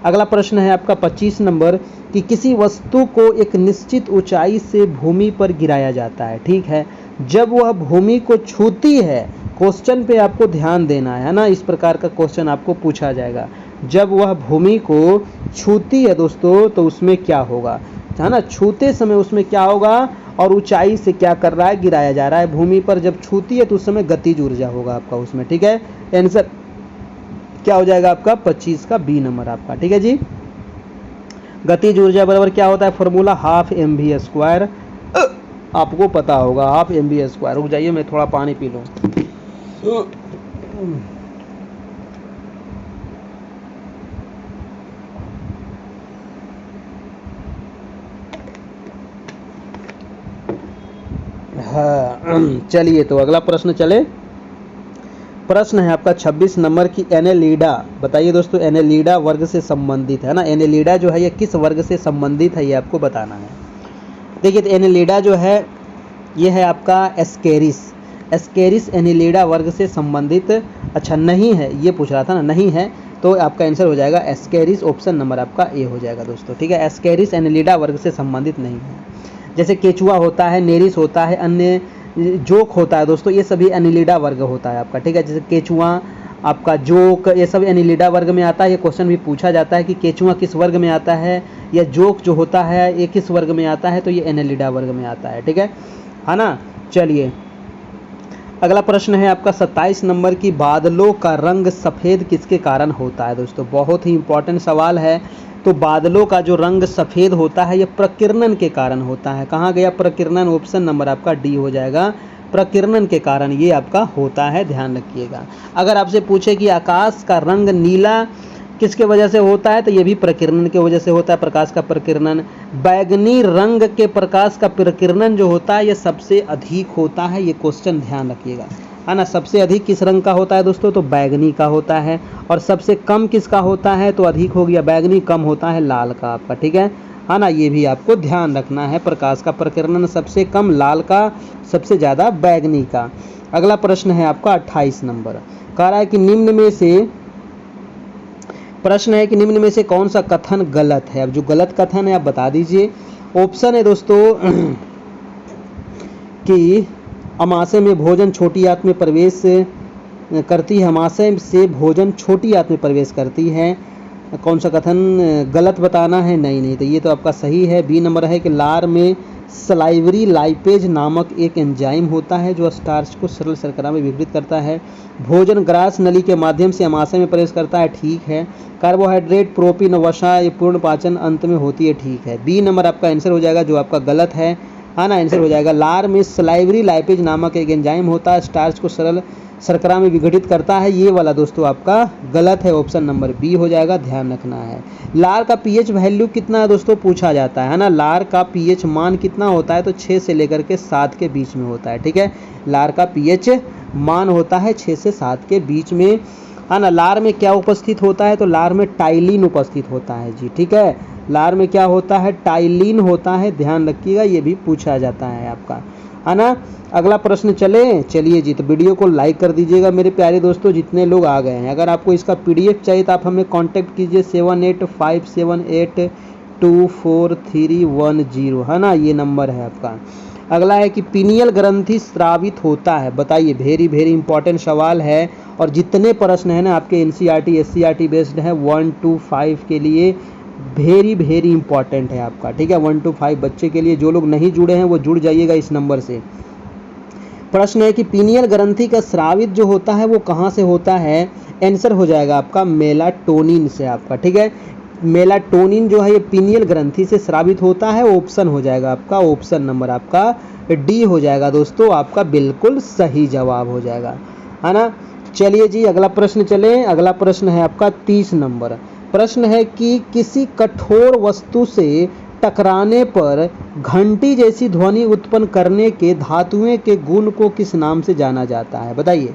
अगला प्रश्न है आपका 25 नंबर कि किसी वस्तु को एक निश्चित ऊंचाई से भूमि पर गिराया जाता है। ठीक है, जब वह भूमि को छूती है, क्वेश्चन पे आपको ध्यान देना है ना, इस प्रकार का क्वेश्चन आपको पूछा जाएगा। जब वह भूमि को छूती है दोस्तों तो उसमें क्या होगा, है ना, छूते समय उसमें क्या होगा और ऊंचाई से क्या कर रहा है, गिराया जा रहा है। भूमि पर जब छूती है तो उस समय गतिज ऊर्जा होगा आपका उसमें। ठीक है, आंसर क्या हो जाएगा आपका 25 का बी नंबर आपका। ठीक है जी, गतिज ऊर्जा बराबर क्या होता है, फॉर्मूला हाफ mv²। आपको पता होगा हाफ mv²। रुक जाइए मैं थोड़ा पानी पी लूँ। हाँ चलिए, तो अगला प्रश्न चले। प्रश्न है आपका 26 नंबर की एनेलिडा। बताइए दोस्तों, एनेलिडा वर्ग से संबंधित है ना। एनेलिडा जो है ये किस वर्ग से संबंधित है, ये आपको बताना है। देखिए तो एनेलिडा जो है ये है आपका एस्केरिस। एस्केरिस एनेलिडा वर्ग से संबंधित अच्छा नहीं है, ये पूछ रहा था ना, नहीं है, तो आपका आंसर हो जाएगा एस्केरिस, ऑप्शन नंबर आपका ए हो जाएगा दोस्तों। ठीक है, एस्केरिस एनेलिडा वर्ग से संबंधित नहीं है। जैसे केचुआ होता है, नेरिस होता है, अन्य जोक होता है दोस्तों, ये सभी एनिलिडा वर्ग होता है आपका। ठीक है, जैसे केचुआ, आपका जोक, ये सब एनिलिडा वर्ग में आता है। ये क्वेश्चन भी पूछा जाता है कि केचुआ किस वर्ग में आता है, या जोक जो होता है ये किस वर्ग में आता है, तो ये एनिलिडा वर्ग में आता है। ठीक है ना। चलिए अगला प्रश्न है आपका 27 नंबर की बादलों का रंग सफ़ेद किसके कारण होता है। दोस्तों बहुत ही इंपॉर्टेंट सवाल है। तो बादलों का जो रंग सफ़ेद होता है ये प्रकीर्णन के कारण होता है। कहाँ गया प्रकीर्णन, ऑप्शन नंबर आपका डी हो जाएगा, प्रकीर्णन के कारण ये आपका होता है, ध्यान रखिएगा। अगर आपसे पूछे कि आकाश का रंग नीला किसके वजह से होता है, तो ये भी प्रकीर्णन की वजह से होता है, प्रकाश का प्रकीर्णन। बैगनी रंग के प्रकाश का प्रकीर्णन जो होता है ये सबसे अधिक होता है, ये क्वेश्चन ध्यान रखिएगा, है ना। सबसे अधिक किस रंग का होता है दोस्तों, तो बैगनी का होता है। और सबसे कम किसका होता है, तो अधिक हो गया बैगनी, कम होता है लाल का आपका। ठीक है ना, ये भी आपको ध्यान रखना है। प्रकाश का प्रकीर्णन सबसे कम लाल का, सबसे ज़्यादा बैगनी का। अगला प्रश्न है आपका 28 नंबर, कह रहा है कि निम्न में से, प्रश्न है कि निम्न में से कौन सा कथन गलत है। अब जो गलत कथन है आप बता दीजिए। ऑप्शन है दोस्तों कि अमाशय में भोजन छोटी आंत में प्रवेश करती है, अमाशय से भोजन छोटी आंत में प्रवेश करती है। कौन सा कथन गलत बताना है, नहीं, तो ये तो आपका सही है। बी नंबर है कि लार में सलाइवरी लाइपेज नामक एक एंजाइम होता है जो स्टार्च को सरल शर्करा में विघटित करता है। भोजन ग्रास नली के माध्यम से अमाशय में प्रवेश करता है, ठीक है। कार्बोहाइड्रेट, प्रोटीन, वसा, ये पूर्ण पाचन अंत में होती है, ठीक है। बी नंबर आपका आंसर हो जाएगा, जो आपका गलत है। है ना, आंसर हो जाएगा। लार में सलाइवरी लाइपेज नामक एक एंजाइम होता है, स्टार्च को सरल शर्करा में विघटित करता है। ये वाला दोस्तों आपका गलत है, ऑप्शन नंबर बी हो जाएगा, ध्यान रखना है। लार का पीएच वैल्यू कितना है दोस्तों, पूछा जाता है ना। लार का पीएच मान कितना होता है, तो 6 से लेकर के 7 के बीच में होता है, ठीक है। लार का पीएच मान होता है 6 से 7 के बीच में, है ना। लार में क्या उपस्थित होता है, तो लार में टाइलिन उपस्थित होता है जी, ठीक है। लार में क्या होता है, टाइलिन होता है, ध्यान रखिएगा, ये भी पूछा जाता है आपका, है ना। अगला प्रश्न चलिए जी, तो वीडियो को लाइक कर दीजिएगा मेरे प्यारे दोस्तों, जितने लोग आ गए हैं। अगर आपको इसका पीडीएफ चाहिए तो आप हमें कांटेक्ट कीजिए 7857824310, है ना, ये नंबर है आपका। अगला है कि पीनियल ग्रंथि स्रावित होता है, बताइए। वेरी वेरी इंपॉर्टेंट सवाल है, और जितने प्रश्न है ना आपके एनसीईआरटी एससीईआरटी बेस्ड है 1 to 5 के लिए वेरी वेरी इंपॉर्टेंट है आपका, ठीक है। 1 to 5 बच्चे के लिए, जो लोग नहीं जुड़े हैं वो जुड़ जाइएगा इस नंबर से। प्रश्न है कि पीनियल ग्रंथि का स्रावित जो होता है वो कहाँ से होता है, आंसर हो जाएगा आपका मेलाटोनिन से आपका, ठीक है। मेलाटोनिन जो है ये पीनियल ग्रंथि से स्रावित होता है, ऑप्शन हो जाएगा आपका, ऑप्शन नंबर आपका डी हो जाएगा दोस्तों, आपका बिल्कुल सही जवाब हो जाएगा, है ना। चलिए जी अगला प्रश्न चले। अगला प्रश्न है आपका 30 नंबर। प्रश्न है कि किसी कठोर वस्तु से टकराने पर घंटी जैसी ध्वनि उत्पन्न करने के धातुएं के गुण को किस नाम से जाना जाता है, बताइए।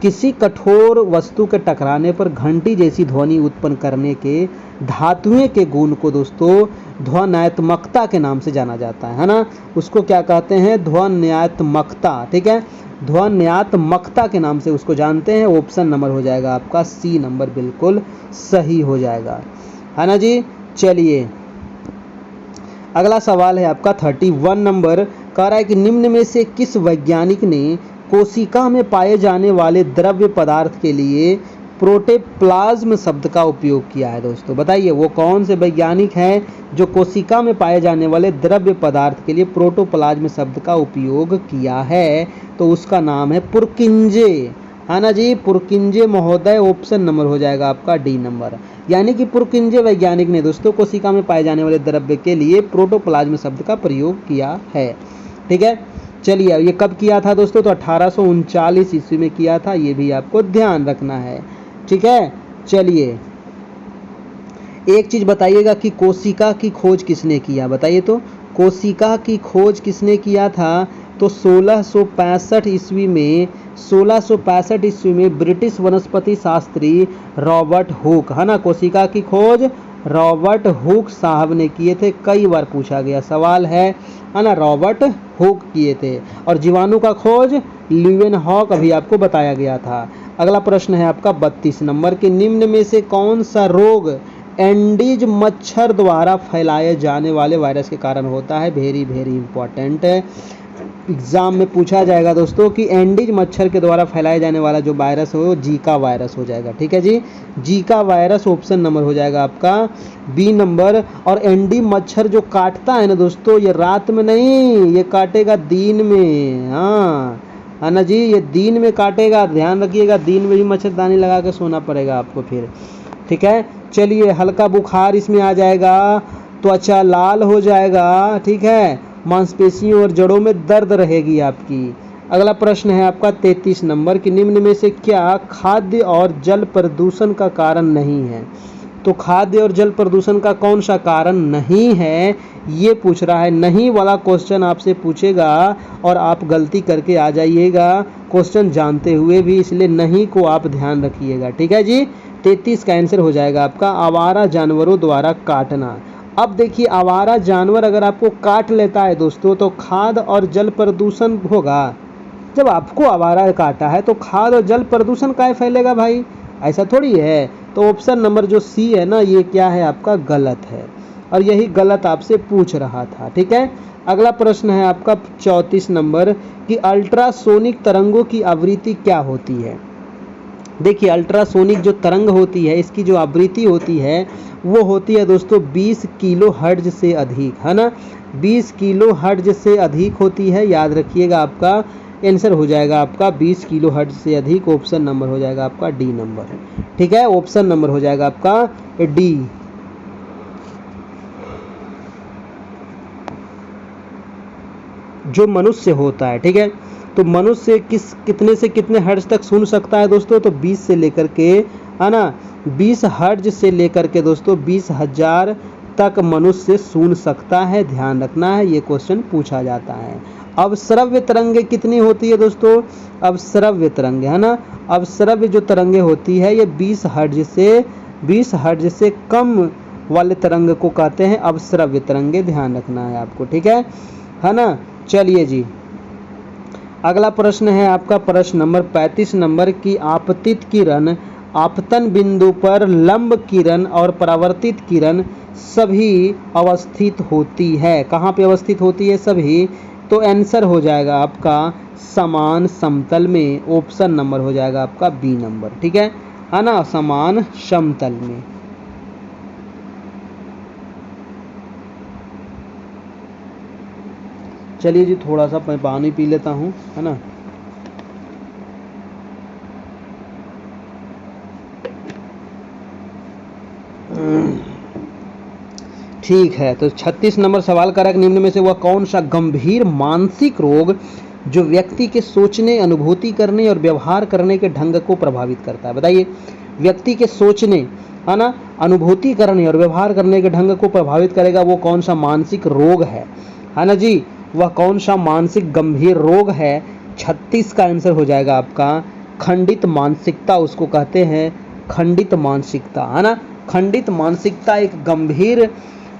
किसी कठोर वस्तु के टकराने पर घंटी जैसी ध्वनि उत्पन्न करने के धातुएं के गुण को दोस्तों ध्वन्यात्मकता के नाम से जाना जाता है ना। उसको क्या कहते हैं, ध्वन्यात्मकता, ठीक है। ध्वन्यात्मकता के नाम से उसको जानते हैं, ऑप्शन नंबर हो जाएगा आपका सी नंबर, बिल्कुल सही हो जाएगा, है ना जी। चलिए अगला सवाल है आपका 31 नंबर। कह रहा है कि निम्न में से किस वैज्ञानिक ने कोशिका में पाए जाने वाले द्रव्य पदार्थ के लिए प्रोटोप्लाज्म शब्द का उपयोग किया है दोस्तों, बताइए। वो कौन से वैज्ञानिक हैं जो कोशिका में पाए जाने वाले द्रव्य पदार्थ के लिए प्रोटोप्लाज्म शब्द का उपयोग किया है, तो उसका नाम है पुरकिंजे, है ना जी, पुरकिंजे महोदय, ऑप्शन नंबर हो जाएगा आपका डी नंबर। यानी कि पुरकिंजे वैज्ञानिक ने दोस्तों कोशिका में पाए जाने वाले द्रव्य के लिए प्रोटोप्लाज्म शब्द का प्रयोग किया है, ठीक है। चलिए ये कब किया था दोस्तों, तो 1839 ईस्वी में किया था, ये भी आपको ध्यान रखना है, ठीक है। चलिए एक चीज बताइएगा कि कोशिका की खोज किसने किया, बताइए तो। कोशिका की खोज किसने किया था, तो 1665 ईस्वी में, 1665 ईस्वी में ब्रिटिश वनस्पति शास्त्री रॉबर्ट हुक, है ना। कोशिका की खोज रॉबर्ट हुक साहब ने किए थे, कई बार पूछा गया सवाल है ना, रॉबर्ट हुक किए थे। और जीवाणु का खोज ल्यूवेनहॉक अभी आपको बताया गया था। अगला प्रश्न है आपका 32 नंबर के निम्न में से कौन सा रोग एंडीज मच्छर द्वारा फैलाए जाने वाले वायरस के कारण होता है, वेरी वेरी इंपॉर्टेंट है, एग्जाम में पूछा जाएगा दोस्तों कि एंडीज मच्छर के द्वारा फैलाया जाने वाला जो वायरस हो वो जीका वायरस हो जाएगा, ठीक है जी। जीका वायरस ऑप्शन नंबर हो जाएगा आपका बी नंबर। और एंडी मच्छर जो काटता है ना दोस्तों, ये रात में नहीं, ये काटेगा दिन में, हाँ, है ना जी, ये दिन में काटेगा, ध्यान रखिएगा, दिन में भी मच्छरदानी लगा के सोना पड़ेगा आपको फिर, ठीक है। चलिए हल्का बुखार इसमें आ जाएगा, त्वचा लाल हो जाएगा, ठीक है, मांसपेशियों और जड़ों में दर्द रहेगी आपकी। अगला प्रश्न है आपका 33 नंबर कि निम्न में से क्या खाद्य और जल प्रदूषण का कारण नहीं है, तो खाद्य और जल प्रदूषण का कौन सा कारण नहीं है, ये पूछ रहा है। नहीं वाला क्वेश्चन आपसे पूछेगा और आप गलती करके आ जाइएगा क्वेश्चन जानते हुए भी, इसलिए नहीं को आप ध्यान रखिएगा, ठीक है जी। 33 का आंसर हो जाएगा आपका आवारा जानवरों द्वारा काटना। अब देखिए आवारा जानवर अगर आपको काट लेता है दोस्तों, तो खाद्य और जल प्रदूषण होगा। जब आपको आवारा काटा है तो खाद्य और जल प्रदूषण काहे फैलेगा भाई, ऐसा थोड़ी है। तो ऑप्शन नंबर जो सी है ना, ये क्या है आपका गलत है, और यही गलत आपसे पूछ रहा था, ठीक है। अगला प्रश्न है आपका 34 नंबर कि अल्ट्रासोनिक तरंगों की आवृत्ति क्या होती है। देखिए अल्ट्रासोनिक जो तरंग होती है, इसकी जो आवृत्ति होती है वो होती है दोस्तों 20 किलो हर्ट्ज से अधिक, है ना, 20 किलो हर्ट्ज से अधिक होती है, याद रखिएगा। आपका आंसर हो जाएगा आपका 20 किलो हर्ट्ज से अधिक, ऑप्शन नंबर हो जाएगा आपका डी नंबर, ठीक है, ऑप्शन नंबर हो जाएगा आपका डी। जो मनुष्य होता है, ठीक है। तो मनुष्य कितने से कितने हर्ट्ज तक सुन सकता है दोस्तों, तो 20 से लेकर के, है ना, 20 हर्ट्ज से लेकर के दोस्तों 20,000 तक मनुष्य सुन सकता है। ध्यान रखना है, ये क्वेश्चन पूछा जाता है। अब श्रव्य तरंगे कितनी होती है दोस्तों, अब श्रव्य तरंगे, है ना, अब श्रव्य जो तरंगे होती है ये 20 हर्ट्ज से कम वाले तरंग को कहते हैं अब श्रव्य तरंगे। ध्यान रखना है आपको, ठीक है ना। चलिए जी, अगला प्रश्न है आपका प्रश्न नंबर 35 नंबर की आपतित किरण, आपतन बिंदु पर लंब किरण और परावर्तित किरण सभी अवस्थित होती है। कहाँ पे अवस्थित होती है सभी, तो आंसर हो जाएगा आपका समान समतल में। ऑप्शन नंबर हो जाएगा आपका बी नंबर, ठीक है ना, समान समतल में। चलिए जी, थोड़ा सा मैं पानी पी लेता हूँ, है ना। ठीक है, तो 36 नंबर सवाल का निम्न में से वह कौन सा गंभीर मानसिक रोग जो व्यक्ति के सोचने, अनुभूति करने और व्यवहार करने के ढंग को प्रभावित करता है। बताइए, व्यक्ति के सोचने, है ना, अनुभूति करने और व्यवहार करने के ढंग को प्रभावित करेगा, वो कौन सा मानसिक रोग है ना जी, वह कौन सा मानसिक गंभीर रोग है। 36 का आंसर हो जाएगा आपका खंडित मानसिकता, उसको कहते हैं खंडित मानसिकता, है ना। खंडित मानसिकता एक गंभीर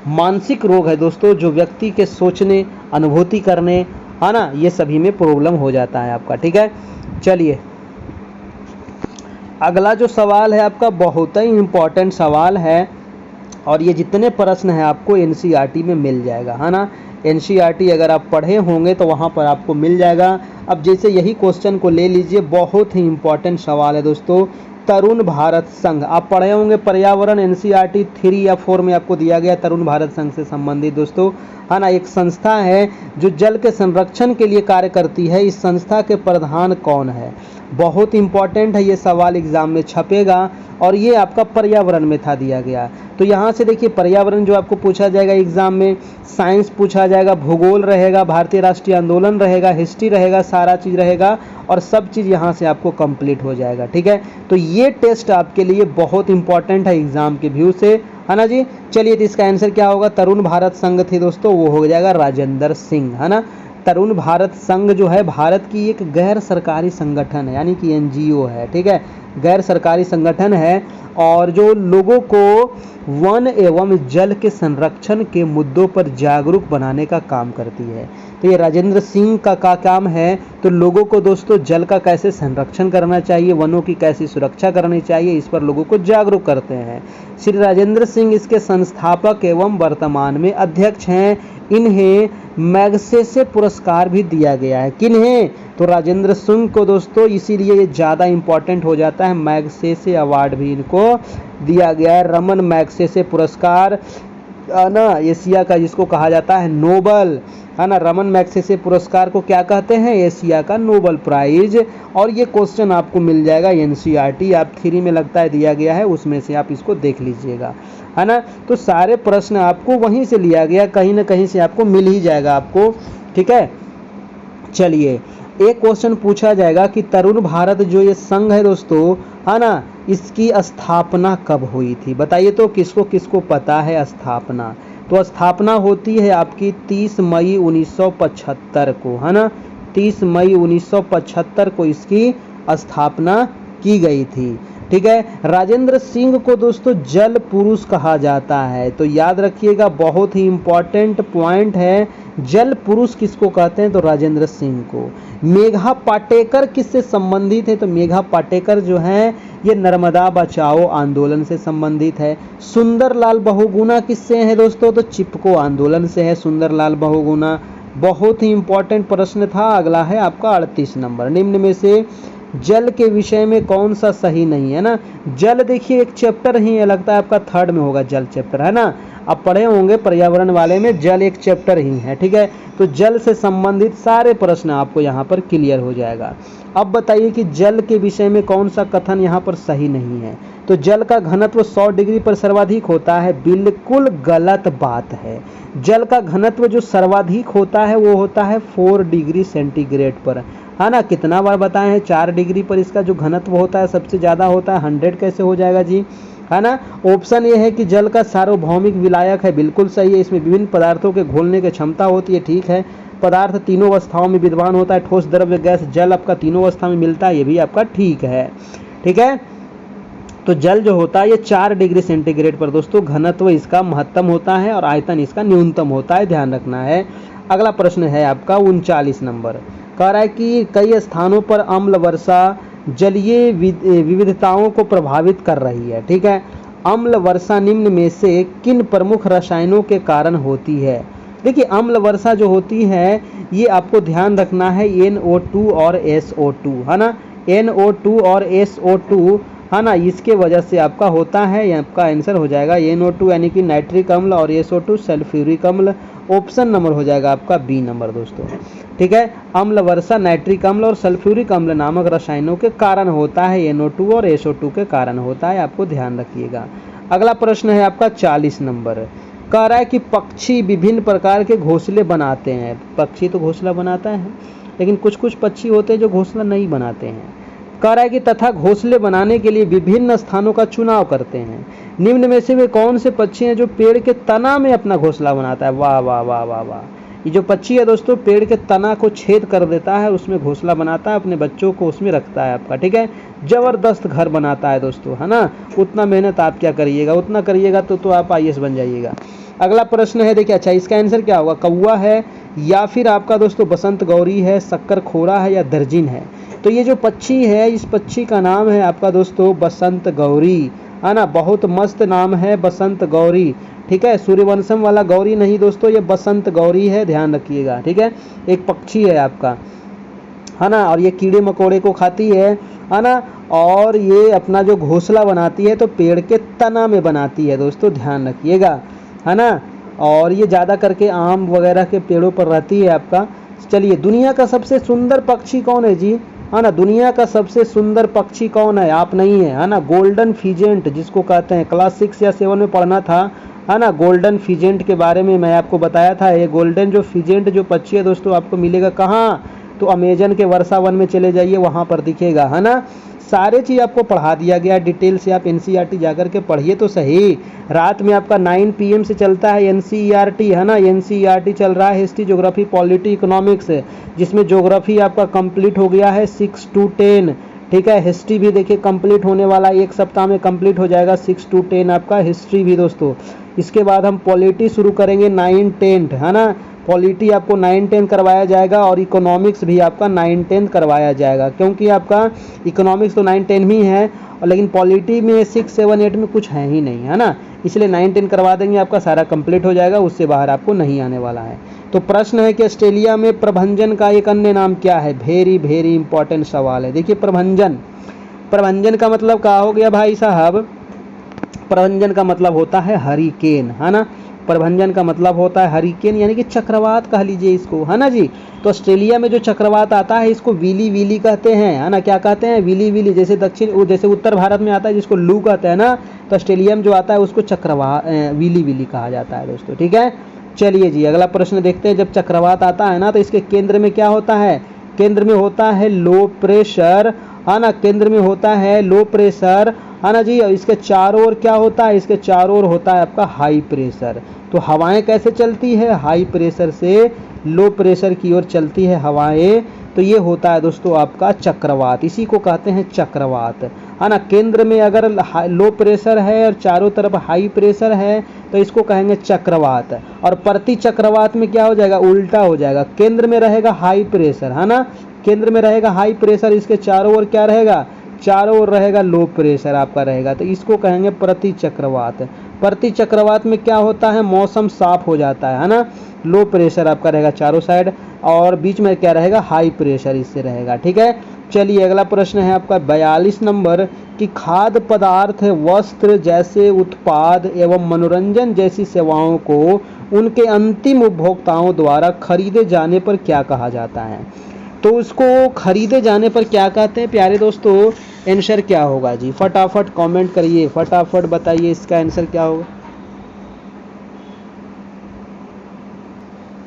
मानसिक रोग है दोस्तों, जो व्यक्ति के सोचने, अनुभूति करने, है ना, ये सभी में प्रॉब्लम हो जाता है आपका, ठीक है। चलिए, अगला जो सवाल है आपका बहुत ही इम्पोर्टेंट सवाल है, और ये जितने प्रश्न हैं आपको एनसीईआरटी में मिल जाएगा, है ना। एनसीईआरटी अगर आप पढ़े होंगे तो वहाँ पर आपको मिल जाएगा। अब जैसे यही क्वेश्चन को ले लीजिए, बहुत ही इम्पोर्टेंट सवाल है दोस्तों। तरुण भारत संघ आप पढ़े होंगे, पर्यावरण एनसीईआरटी 3 या 4 में आपको दिया गया तरुण भारत संघ से संबंधित दोस्तों, है ना। एक संस्था है जो जल के संरक्षण के लिए कार्य करती है। इस संस्था के प्रधान कौन है, बहुत इंपॉर्टेंट है, ये सवाल एग्जाम में छपेगा, और ये आपका पर्यावरण में था दिया गया। तो यहाँ से देखिए, पर्यावरण जो आपको पूछा जाएगा एग्जाम में, साइंस पूछा जाएगा, भूगोल रहेगा, भारतीय राष्ट्रीय आंदोलन रहेगा, हिस्ट्री रहेगा, सारा चीज़ रहेगा, और सब चीज़ यहाँ से आपको कंप्लीट हो जाएगा, ठीक है। तो ये टेस्ट आपके लिए बहुत इंपॉर्टेंट है एग्जाम के व्यू से, है ना जी। चलिए, तो इसका आंसर क्या होगा, तरुण भारत संघ थी दोस्तों, वो हो जाएगा राजेंद्र सिंह, है ना। तरुण भारत संघ जो है भारत की एक गैर सरकारी संगठन है, यानी कि एनजीओ है, ठीक है, गैर सरकारी संगठन है, और जो लोगों को वन एवं जल के संरक्षण के मुद्दों पर जागरूक बनाने का काम करती है। तो ये राजेंद्र सिंह का काम है, तो लोगों को दोस्तों जल का कैसे संरक्षण करना चाहिए, वनों की कैसी सुरक्षा करनी चाहिए, इस पर लोगों को जागरूक करते हैं। श्री राजेंद्र सिंह इसके संस्थापक एवं वर्तमान में अध्यक्ष हैं। इन्हें मैग्सेसे पुरस्कार भी दिया गया है। किन्हें, तो राजेंद्र सिंह को दोस्तों, इसीलिए ये ज़्यादा इंपॉर्टेंट हो जाता है, मैग्सेसे अवार्ड भी इनको दिया गया है, रमन मैग्सेसे पुरस्कार, ना, एशिया का जिसको कहा जाता है नोबल, है ना। रमन मैग्सेसे पुरस्कार को क्या कहते हैं, एशिया का नोबल प्राइज। और ये क्वेश्चन आपको मिल जाएगा एनसीईआरटी आप 3 में लगता है दिया गया है, उसमें से आप इसको देख लीजिएगा, है ना। तो सारे प्रश्न आपको वहीं से लिया गया, कहीं ना कहीं से आपको मिल ही जाएगा आपको, ठीक है। चलिए, एक क्वेश्चन पूछा जाएगा कि तरुण भारत जो ये संघ है दोस्तों, है ना, इसकी स्थापना कब हुई थी। बताइए तो, किसको किसको पता है स्थापना, तो स्थापना होती है आपकी 30 मई 1975 को, है ना। 30 मई 1975 को इसकी स्थापना की गई थी, ठीक है। राजेंद्र सिंह को दोस्तों जल पुरुष कहा जाता है, तो याद रखिएगा, बहुत ही इंपॉर्टेंट पॉइंट है, जल पुरुष किसको कहते हैं, तो राजेंद्र सिंह को। मेघा पाटेकर किससे संबंधित है, तो मेघा पाटेकर जो है ये नर्मदा बचाओ आंदोलन से संबंधित है। सुंदरलाल बहुगुणा किससे है दोस्तों, तो चिपको आंदोलन से है सुंदरलाल बहुगुणा। बहुत ही इंपॉर्टेंट प्रश्न था। अगला है आपका 38 नंबर, निम्न में से जल के विषय में कौन सा सही नहीं है ना। जल देखिए एक चैप्टर ही है, लगता है आपका 3rd में होगा जल चैप्टर, है ना। आप पढ़े होंगे पर्यावरण वाले में, जल एक चैप्टर ही है, ठीक है। तो जल से संबंधित सारे प्रश्न आपको यहाँ पर क्लियर हो जाएगा। अब बताइए कि जल के विषय में कौन सा कथन यहाँ पर सही नहीं है। तो जल का घनत्व 100 डिग्री पर सर्वाधिक होता है, बिल्कुल गलत बात है। जल का घनत्व जो सर्वाधिक होता है वो होता है 4 डिग्री सेंटीग्रेड पर, है ना। कितना बार बताए हैं, 4 डिग्री पर इसका जो घनत्व होता है सबसे ज़्यादा होता है। 100 कैसे हो जाएगा जी, है ना। ऑप्शन ये है कि जल का सार्वभौमिक विलायक है, बिल्कुल सही है। इसमें विभिन्न पदार्थों के घोलने की क्षमता होती है, ठीक है। पदार्थ तीनों अवस्थाओं में विद्यमान होता है, ठोस, द्रव्य, गैस। जल आपका तीनों अवस्था में मिलता है, ये भी आपका ठीक है, ठीक है। तो जल जो होता है ये 4 डिग्री सेंटीग्रेड पर दोस्तों घनत्व इसका महत्तम होता है और आयतन इसका न्यूनतम होता है, ध्यान रखना है। अगला प्रश्न है आपका 39 नंबर, कह रहा है कि कई स्थानों पर अम्ल वर्षा जलीय विविधताओं को प्रभावित कर रही है, ठीक है। अम्ल वर्षा निम्न में से किन प्रमुख रसायनों के कारण होती है। देखिए अम्ल वर्षा जो होती है ये आपको ध्यान रखना है NO2 और SO2, है ना। NO2 और SO2, है ना, इसके वजह से आपका होता है। आपका आंसर हो जाएगा NO2 यानी कि नाइट्रिक अम्ल और SO2 सल्फ्यूरिक अम्ल। ऑप्शन नंबर हो जाएगा आपका बी नंबर दोस्तों, ठीक है। अम्ल वर्षा नाइट्रिक अम्ल और सल्फ्यूरिक अम्ल नामक रसायनों के कारण होता है, NO2 और SO2 के कारण होता है, आपको ध्यान रखिएगा। अगला प्रश्न है आपका 40 नंबर, कह रहा है कि पक्षी विभिन्न प्रकार के घोंसले बनाते हैं। पक्षी तो घोंसला बनाता है, लेकिन कुछ कुछ पक्षी होते हैं जो घोंसला नहीं बनाते हैं। कह रहा है कि तथा घोंसले बनाने के लिए विभिन्न स्थानों का चुनाव करते हैं। निम्न में से वे कौन से पक्षी हैं जो पेड़ के तना में अपना घोंसला बनाता है। वाह वाह वाह वाह वाह, ये जो पक्षी है दोस्तों पेड़ के तना को छेद कर देता है, उसमें घोंसला बनाता है, अपने बच्चों को उसमें रखता है आपका, ठीक है। जबरदस्त घर बनाता है दोस्तों, है ना। उतना मेहनत आप क्या करिएगा, उतना करिएगा तो आप IAS बन जाइएगा। अगला प्रश्न है देखिए, अच्छा इसका आंसर क्या होगा, कौवा है या फिर आपका दोस्तों बसंत गौरी है, शक्कर खोरा है या दर्जिन है। तो ये जो पक्षी है इस पक्षी का नाम है आपका दोस्तों बसंत गौरी, है ना। बहुत मस्त नाम है बसंत गौरी, ठीक है। सूर्यवंशम वाला गौरी नहीं दोस्तों, ये बसंत गौरी है, ध्यान रखिएगा, ठीक है। एक पक्षी है आपका, है ना, और ये कीड़े मकोड़े को खाती है ना। और ये अपना जो घोंसला बनाती है तो पेड़ के तना में बनाती है दोस्तों, ध्यान रखिएगा, है ना। और ये ज़्यादा करके आम वगैरह के पेड़ों पर रहती है आपका। चलिए दुनिया का सबसे सुंदर पक्षी कौन है जी, है ना। दुनिया का सबसे सुंदर पक्षी कौन है, आप नहीं है ना। गोल्डन फिजेंट जिसको कहते हैं, क्लास 6 या 7 में पढ़ना था, है ना। गोल्डन फिजेंट के बारे में मैं आपको बताया था। ये गोल्डन जो फिजेंट जो पक्षी है दोस्तों आपको मिलेगा कहाँ, तो अमेजन के वर्षा वन में चले जाइए, वहाँ पर दिखेगा, है ना। सारे चीज़ आपको पढ़ा दिया गया डिटेल से, आप NCERT जाकर के पढ़िए तो सही। रात में आपका 9 PM से चलता है NCERT, है ना। NCERT चल रहा है हिस्ट्री, ज्योग्राफी, पॉलिटी, इकोनॉमिक्स, जिसमें ज्योग्राफी आपका कंप्लीट हो गया है 6 to 10, ठीक है। हिस्ट्री भी देखिए कंप्लीट होने वाला है, एक सप्ताह में कंप्लीट हो जाएगा 6 to 10 आपका हिस्ट्री भी दोस्तों। इसके बाद हम पॉलिटी शुरू करेंगे 9, 10, है ना। पॉलिटी आपको 9, 10 करवाया जाएगा और इकोनॉमिक्स भी आपका 9, 10 करवाया जाएगा, क्योंकि आपका इकोनॉमिक्स तो 9, 10 ही है, और लेकिन पॉलिटी में 6, 7, 8 में कुछ है ही नहीं, है ना। इसलिए 9, 10 करवा देंगे, आपका सारा कंप्लीट हो जाएगा, उससे बाहर आपको नहीं आने वाला है। तो प्रश्न है कि ऑस्ट्रेलिया में प्रभंजन का एक अन्य नाम क्या है। वेरी वेरी इंपॉर्टेंट सवाल है। देखिए प्रभंजन का मतलब क्या हो गया भाई साहब, प्रभंजन का मतलब होता है हरिकेन, है ना। प्रभंजन का मतलब होता है हरिकेन यानी कि चक्रवात कह लीजिए इसको, है ना जी। तो ऑस्ट्रेलिया में जो चक्रवात आता है इसको विली विली कहते हैं, है ना। क्या कहते हैं, विली विली। जैसे उत्तर भारत में आता है जिसको लू कहते हैं ना, तो ऑस्ट्रेलिया में जो आता है उसको चक्रवात विली विली कहा जाता है दोस्तों, ठीक है। चलिए जी अगला प्रश्न देखते हैं। जब चक्रवात आता है ना तो इसके केंद्र में क्या होता है, केंद्र में होता है लो प्रेशर, है ना। केंद्र में होता है लो प्रेशर, है ना जी। और इसके चारों ओर क्या होता है, इसके चारों ओर होता है आपका हाई प्रेशर। तो हवाएं कैसे चलती है, हाई प्रेशर से लो प्रेशर की ओर चलती है हवाएं। तो ये होता है दोस्तों आपका चक्रवात, इसी को कहते हैं चक्रवात, है ना। केंद्र में अगर लो प्रेशर है और चारों तरफ हाई प्रेशर है तो इसको कहेंगे चक्रवात। और प्रति चक्रवात में क्या हो जाएगा, उल्टा हो जाएगा। केंद्र में रहेगा हाई प्रेशर, है ना। केंद्र में रहेगा हाई प्रेशर, इसके चारों ओर क्या रहेगा, चारों ओर रहेगा लो प्रेशर आपका रहेगा। तो इसको कहेंगे प्रति चक्रवात। प्रति चक्रवात में क्या होता है, मौसम साफ हो जाता है ना। लो प्रेशर आपका रहेगा चारों साइड और बीच में क्या रहेगा, हाई प्रेशर इससे रहेगा, ठीक है। चलिए अगला प्रश्न है आपका 42 नंबर कि खाद्य पदार्थ, वस्त्र जैसे उत्पाद एवं मनोरंजन जैसी सेवाओं को उनके अंतिम उपभोक्ताओं द्वारा खरीदे जाने पर क्या कहा जाता है। तो उसको खरीदे जाने पर क्या कहते हैं प्यारे दोस्तों, आंसर क्या होगा जी, फटाफट कमेंट करिए, फटाफट बताइए इसका आंसर क्या होगा।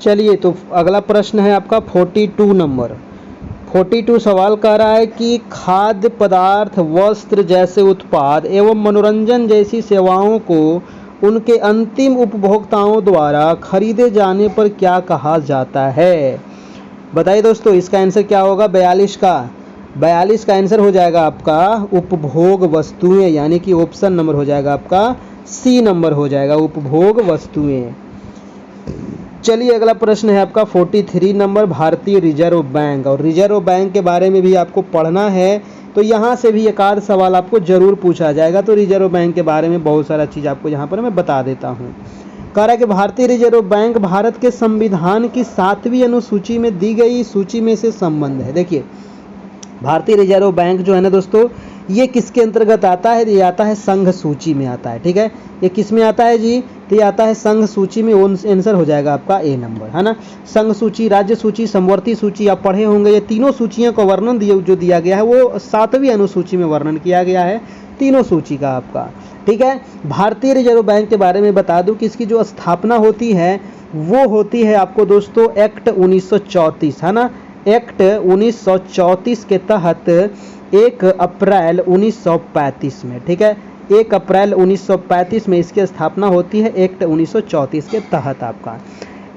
चलिए तो अगला प्रश्न है आपका 42 नंबर। 42 सवाल कह रहा है कि खाद्य पदार्थ, वस्त्र जैसे उत्पाद एवं मनोरंजन जैसी सेवाओं को उनके अंतिम उपभोक्ताओं द्वारा खरीदे जाने पर क्या कहा जाता है। बताइए दोस्तों इसका आंसर क्या होगा। 42 का आंसर हो जाएगा आपका उपभोग वस्तुएं, यानी कि ऑप्शन नंबर हो जाएगा आपका सी नंबर हो जाएगा, उपभोग वस्तुएं। चलिए अगला प्रश्न है आपका 43 नंबर, भारतीय रिजर्व बैंक। और रिजर्व बैंक के बारे में भी आपको पढ़ना है, तो यहाँ से भी एक आध सवाल आपको जरूर पूछा जाएगा। तो रिजर्व बैंक के बारे में बहुत सारा चीज़ आपको यहाँ पर मैं बता देता हूँ। कह रहा है कि भारतीय रिजर्व बैंक भारत के संविधान की 7वीं अनुसूची में दी गई सूची में से संबंध है। देखिए भारतीय रिजर्व बैंक जो है ना दोस्तों, ये किसके अंतर्गत आता है, ये आता है संघ सूची में आता है। ठीक है, ये किस में आता है जी, तो ये आता है संघ सूची में। आंसर हो जाएगा आपका ए नंबर, है ना। संघ सूची, राज्य सूची, समवर्ती सूची आप पढ़े होंगे। ये तीनों सूचियों का वर्णन जो दिया गया है वो 7वीं अनुसूची में वर्णन किया गया है, तीनों सूची का आपका। ठीक है, भारतीय रिजर्व बैंक के बारे में बता दूं कि इसकी जो स्थापना होती है वो होती है आपको दोस्तों एक्ट 1934, है ना। एक्ट 1934 के तहत 1 अप्रैल 1935 में, ठीक है, 1 अप्रैल 1935 में इसकी स्थापना होती है एक्ट 1934 के तहत आपका।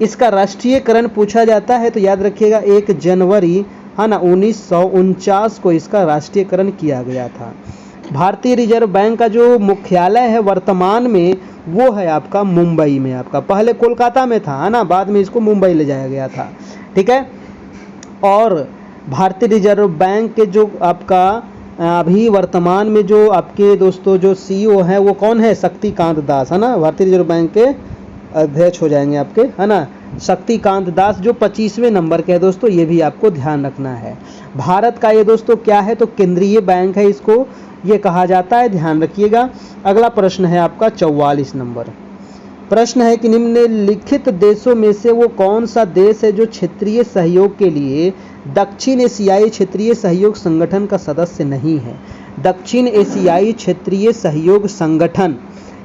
इसका राष्ट्रीयकरण पूछा जाता है तो याद रखिएगा 1 जनवरी, है ना, 1949 को इसका राष्ट्रीयकरण किया गया था। भारतीय रिजर्व बैंक का जो मुख्यालय है वर्तमान में वो है आपका मुंबई में आपका। पहले कोलकाता में था, है ना, बाद में इसको मुंबई ले जाया गया था। ठीक है, और भारतीय रिजर्व बैंक के जो आपका अभी वर्तमान में जो आपके दोस्तों जो सीईओ हैं वो कौन है, शक्तिकांत दास, है ना। भारतीय रिजर्व बैंक के अध्यक्ष हो जाएंगे आपके, है ना, शक्तिकांत दास, जो 25वें नंबर के है दोस्तों, ये भी आपको ध्यान रखना है। भारत का ये दोस्तों क्या है, तो केंद्रीय बैंक है, इसको ये कहा जाता है, ध्यान रखिएगा। अगला प्रश्न है आपका 44 नंबर। प्रश्न है कि निम्नलिखित देशों में से वो कौन सा देश है जो क्षेत्रीय सहयोग के लिए दक्षिण एशियाई क्षेत्रीय सहयोग संगठन का सदस्य नहीं है। दक्षिण एशियाई क्षेत्रीय सहयोग संगठन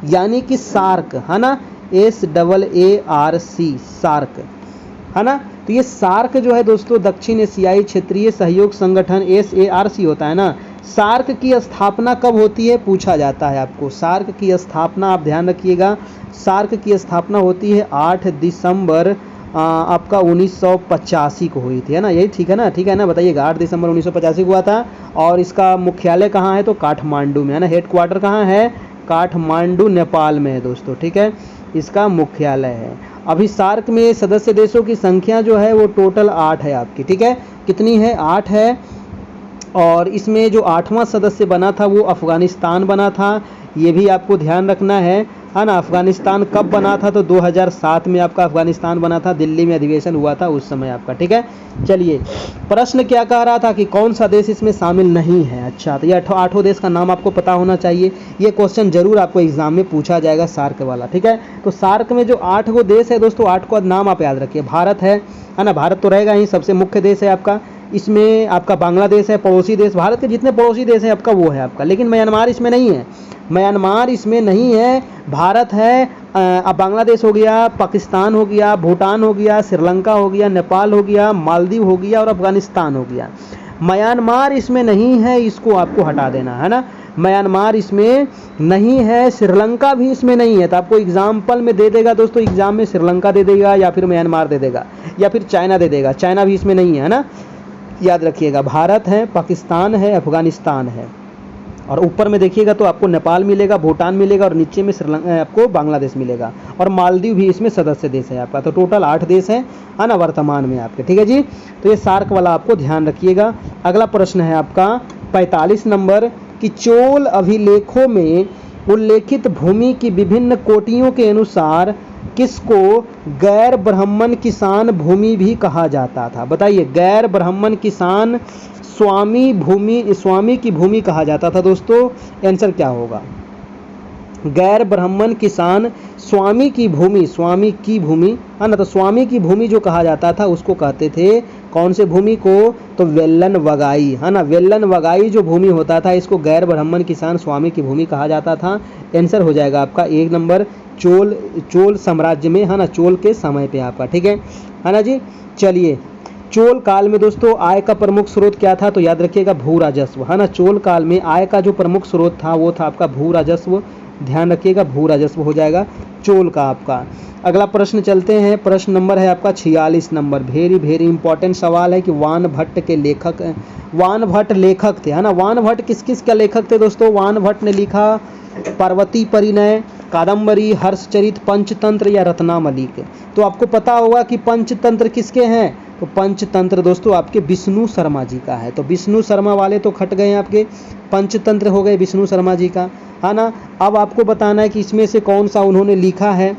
यानी कि सार्क, है ना, SAARC, सार्क, है ना। तो ये सार्क जो है दोस्तों दक्षिण एशियाई क्षेत्रीय सहयोग संगठन SARC होता है ना। सार्क की स्थापना कब होती है पूछा जाता है आपको। सार्क की स्थापना आप ध्यान रखिएगा, सार्क की स्थापना होती है 8 दिसंबर आपका 1985 को हुई थी, है ना, यही ठीक है ना, ठीक है ना, बताइएगा। 8 दिसंबर 1985 को हुआ था। और इसका मुख्यालय कहाँ है, तो काठमांडू में, है ना। हेडक्वार्टर कहाँ है, काठमांडू नेपाल में है दोस्तों। ठीक है, इसका मुख्यालय है। अभी सार्क में सदस्य देशों की संख्या जो है वो टोटल 8 है आपकी। ठीक है, कितनी है, 8 है। और इसमें जो 8वां सदस्य बना था वो अफगानिस्तान बना था, ये भी आपको ध्यान रखना है ना। अफगानिस्तान कब बना था, तो 2007 में आपका अफगानिस्तान बना था, दिल्ली में अधिवेशन हुआ था उस समय आपका। ठीक है, चलिए प्रश्न क्या कह रहा था कि कौन सा देश इसमें शामिल नहीं है। अच्छा, तो ये 8 देश का नाम आपको पता होना चाहिए, ये क्वेश्चन जरूर आपको एग्जाम में पूछा जाएगा सार्क वाला। ठीक है, तो सार्क में जो 8 देश है दोस्तों, 8 का नाम आप याद रखिए। भारत है ना, भारत तो रहेगा ही, सबसे मुख्य देश है आपका। इसमें आपका बांग्लादेश है, पड़ोसी देश, भारत के जितने पड़ोसी देश हैं आपका वो है आपका। लेकिन म्यांमार इसमें नहीं है, म्यांमार इसमें नहीं है। भारत है, अब बांग्लादेश हो गया, पाकिस्तान हो गया, भूटान हो गया, श्रीलंका हो गया, नेपाल हो गया, मालदीव हो गया और अफगानिस्तान हो गया। म्यांमार इसमें नहीं है, इसको आपको हटा देना है ना। म्यांमार इसमें नहीं है, श्रीलंका भी इसमें नहीं है। तो आपको एग्जाम्पल में दे देगा दोस्तों, एग्जाम में श्रीलंका दे देगा या फिर म्यांमार दे देगा या फिर चाइना दे देगा। चाइना भी इसमें नहीं है ना, याद रखिएगा। भारत है, पाकिस्तान है, अफगानिस्तान है। और ऊपर में देखिएगा तो आपको नेपाल मिलेगा, भूटान मिलेगा और नीचे में श्रीलंका आपको बांग्लादेश मिलेगा और मालदीव भी इसमें सदस्य देश है आपका। तो टोटल 8 देश हैं, है ना, वर्तमान में आपके। ठीक है जी, तो ये सार्क वाला आपको ध्यान रखिएगा। अगला प्रश्न है आपका 45 नंबर कि चोल अभिलेखों में उल्लेखित भूमि की विभिन्न कोटियों के अनुसार किसको गैर ब्राह्मण किसान भूमि भी कहा जाता था? बताइए, गैर ब्राह्मण किसान स्वामी की भूमि कहा जाता था दोस्तों। आंसर क्या होगा? गैर ब्राह्मण किसान स्वामी की भूमि है ना। तो स्वामी की भूमि जो कहा जाता था उसको कहते थे कौन से भूमि को? तो वेल्लन वगाई, है ना। वेल्लन वगाई जो भूमि होता था इसको गैर ब्राह्मण किसान स्वामी की भूमि कहा जाता था। आंसर हो जाएगा आपका 1 नंबर, चोल साम्राज्य में, है ना, चोल के समय पे आपका, ठीक है ना जी। चलिए, चोल काल में दोस्तों आय का प्रमुख स्रोत क्या था? तो याद रखिएगा भू राजस्व, है ना। चोल काल में आय का जो प्रमुख स्रोत था वो था आपका भू राजस्व। ध्यान रखिएगा, भू राजस्व हो जाएगा चोल का आपका। अगला प्रश्न चलते हैं, प्रश्न नंबर है आपका 46 नंबर। वेरी इंपॉर्टेंट सवाल है कि वानभट्ट के लेखक, वानभट्ट लेखक थे, है ना। वानभट्ट किस किस का लेखक थे दोस्तों? वानभट्ट ने लिखा पार्वती परिणय, कादम्बरी, हर्षचरित, पंचतंत्र या रत्नावली के। तो आपको पता होगा कि पंचतंत्र किसके हैं? तो पंचतंत्र दोस्तों आपके विष्णु शर्मा जी का है। तो विष्णु शर्मा वाले तो खट गए आपके, पंचतंत्र हो गए विष्णु शर्मा जी का, है ना। अब आपको बताना है कि इसमें से कौन सा उन्होंने लिखा है।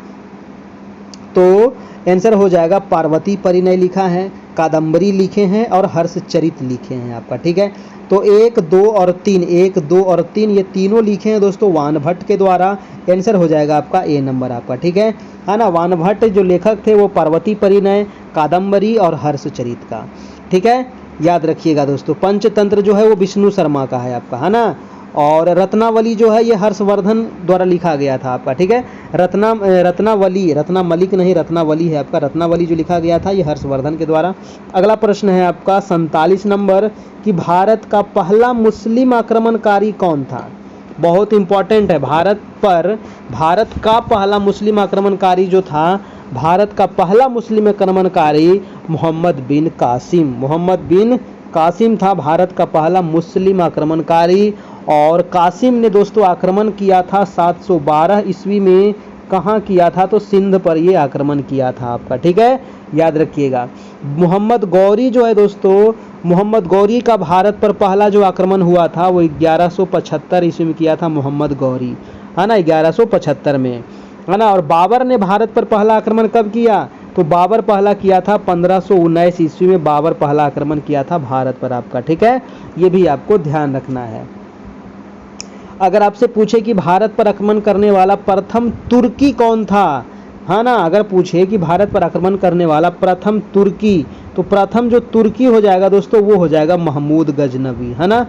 तो आंसर हो जाएगा पार्वती परिणय लिखा है, कादम्बरी लिखे हैं और हर्षचरित लिखे हैं आपका, ठीक है। तो 1, 2 और 3, 1, 2 और 3 ये तीनों लिखे हैं दोस्तों वानभट्ट के द्वारा। आंसर हो जाएगा आपका ए नंबर आपका, ठीक है ना। वानभट्ट जो लेखक थे वो पार्वती परिणय, कादम्बरी और हर्षचरित का, ठीक है, याद रखिएगा दोस्तों। पंचतंत्र जो है वो विष्णु शर्मा का है आपका, है ना। और रत्नावली जो है ये हर्षवर्धन द्वारा लिखा गया था आपका, ठीक है। रत्नामलिक नहीं, रत्नावली है आपका। रत्नावली जो लिखा गया था ये हर्षवर्धन के द्वारा। अगला प्रश्न है आपका 47 नंबर कि भारत का पहला मुस्लिम आक्रमणकारी कौन था? बहुत इंपॉर्टेंट है। भारत का पहला मुस्लिम आक्रमणकारी जो था, भारत का पहला मुस्लिम आक्रमणकारी मोहम्मद बिन कासिम था भारत का पहला मुस्लिम आक्रमणकारी। और कासिम ने दोस्तों आक्रमण किया था 712 ईस्वी में। कहाँ किया था? तो सिंध पर ये आक्रमण किया था आपका, ठीक है, याद रखिएगा। मोहम्मद गौरी जो है दोस्तों, मोहम्मद गौरी का भारत पर पहला जो आक्रमण हुआ था वो 1175 ईस्वी में किया था मोहम्मद गौरी, है ना, 1175 में, है ना। और बाबर ने भारत पर पहला आक्रमण कब किया? तो बाबर पहला किया था 1519 ईस्वी में, बाबर पहला आक्रमण किया था भारत पर आपका, ठीक है। ये भी आपको ध्यान रखना है। अगर आपसे पूछे कि भारत पर आक्रमण करने वाला प्रथम तुर्की कौन था, है ना, अगर पूछे कि भारत पर आक्रमण करने वाला प्रथम तुर्की, तो प्रथम जो तुर्की हो जाएगा दोस्तों वो हो जाएगा महमूद गजनवी, है ना।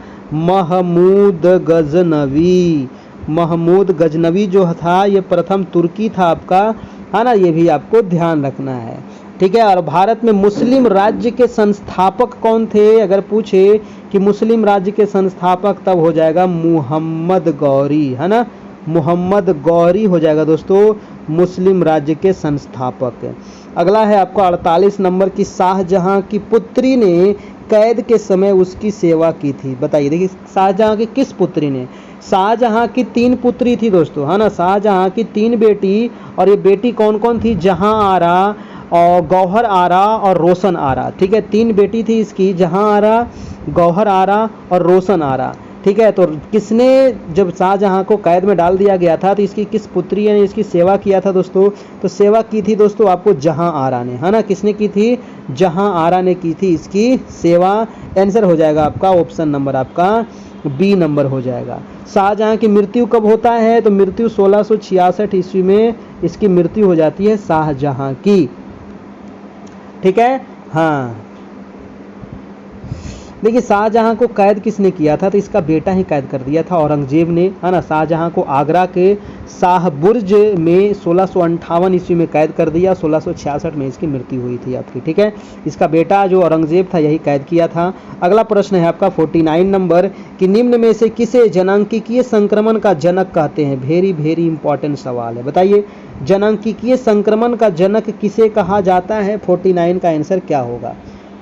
महमूद गजनवी जो था ये प्रथम तुर्की था आपका, है ना। ये भी आपको ध्यान रखना है, ठीक है। और भारत में मुस्लिम राज्य के संस्थापक कौन थे? अगर पूछे कि मुस्लिम राज्य के संस्थापक, तब हो जाएगा मोहम्मद गौरी, है ना। मोहम्मद गौरी हो जाएगा दोस्तों मुस्लिम राज्य के संस्थापक। अगला है आपका 48 नंबर की शाहजहां की पुत्री ने कैद के समय उसकी सेवा की थी। बताइए, देखिए शाहजहां की किस पुत्री ने? शाहजहां की 3 पुत्री थी दोस्तों, है ना। शाहजहां की 3 बेटी, और ये बेटी कौन कौन थी? जहां आरा और गौहर आरा और रोशन आरा, ठीक है। 3 बेटी थी इसकी, जहां आरा, गौहर आरा और रोशन आरा, ठीक है। तो किसने, जब शाहजहां को कैद में डाल दिया गया था तो इसकी किस पुत्री ने इसकी सेवा किया था दोस्तों? तो सेवा की थी दोस्तों आपको जहां आरा ने, है ना। किसने की थी? जहां आरा ने की थी इसकी सेवा। आंसर हो जाएगा आपका ऑप्शन नंबर आपका बी नंबर हो जाएगा। शाहजहां की मृत्यु कब होता है? तो मृत्यु 1666 ईस्वी में इसकी मृत्यु हो जाती है शाहजहां की, ठीक है। हाँ, देखिए शाहजहां को कैद किसने किया था? तो इसका बेटा ही कैद कर दिया था, औरंगजेब ने, है ना। शाहजहां को आगरा के शाहबुर्ज में 1658 ईस्वी में कैद कर दिया, 1666 में इसकी मृत्यु हुई थी आपकी, ठीक है। इसका बेटा जो औरंगजेब था यही कैद किया था। अगला प्रश्न है आपका 49 नंबर कि निम्न में से किसे जनांकीय संक्रमण का जनक कहते हैं? वेरी इंपॉर्टेंट सवाल है, बताइए जनांकीय संक्रमण का जनक किसे कहा जाता है? 49 का आंसर क्या होगा?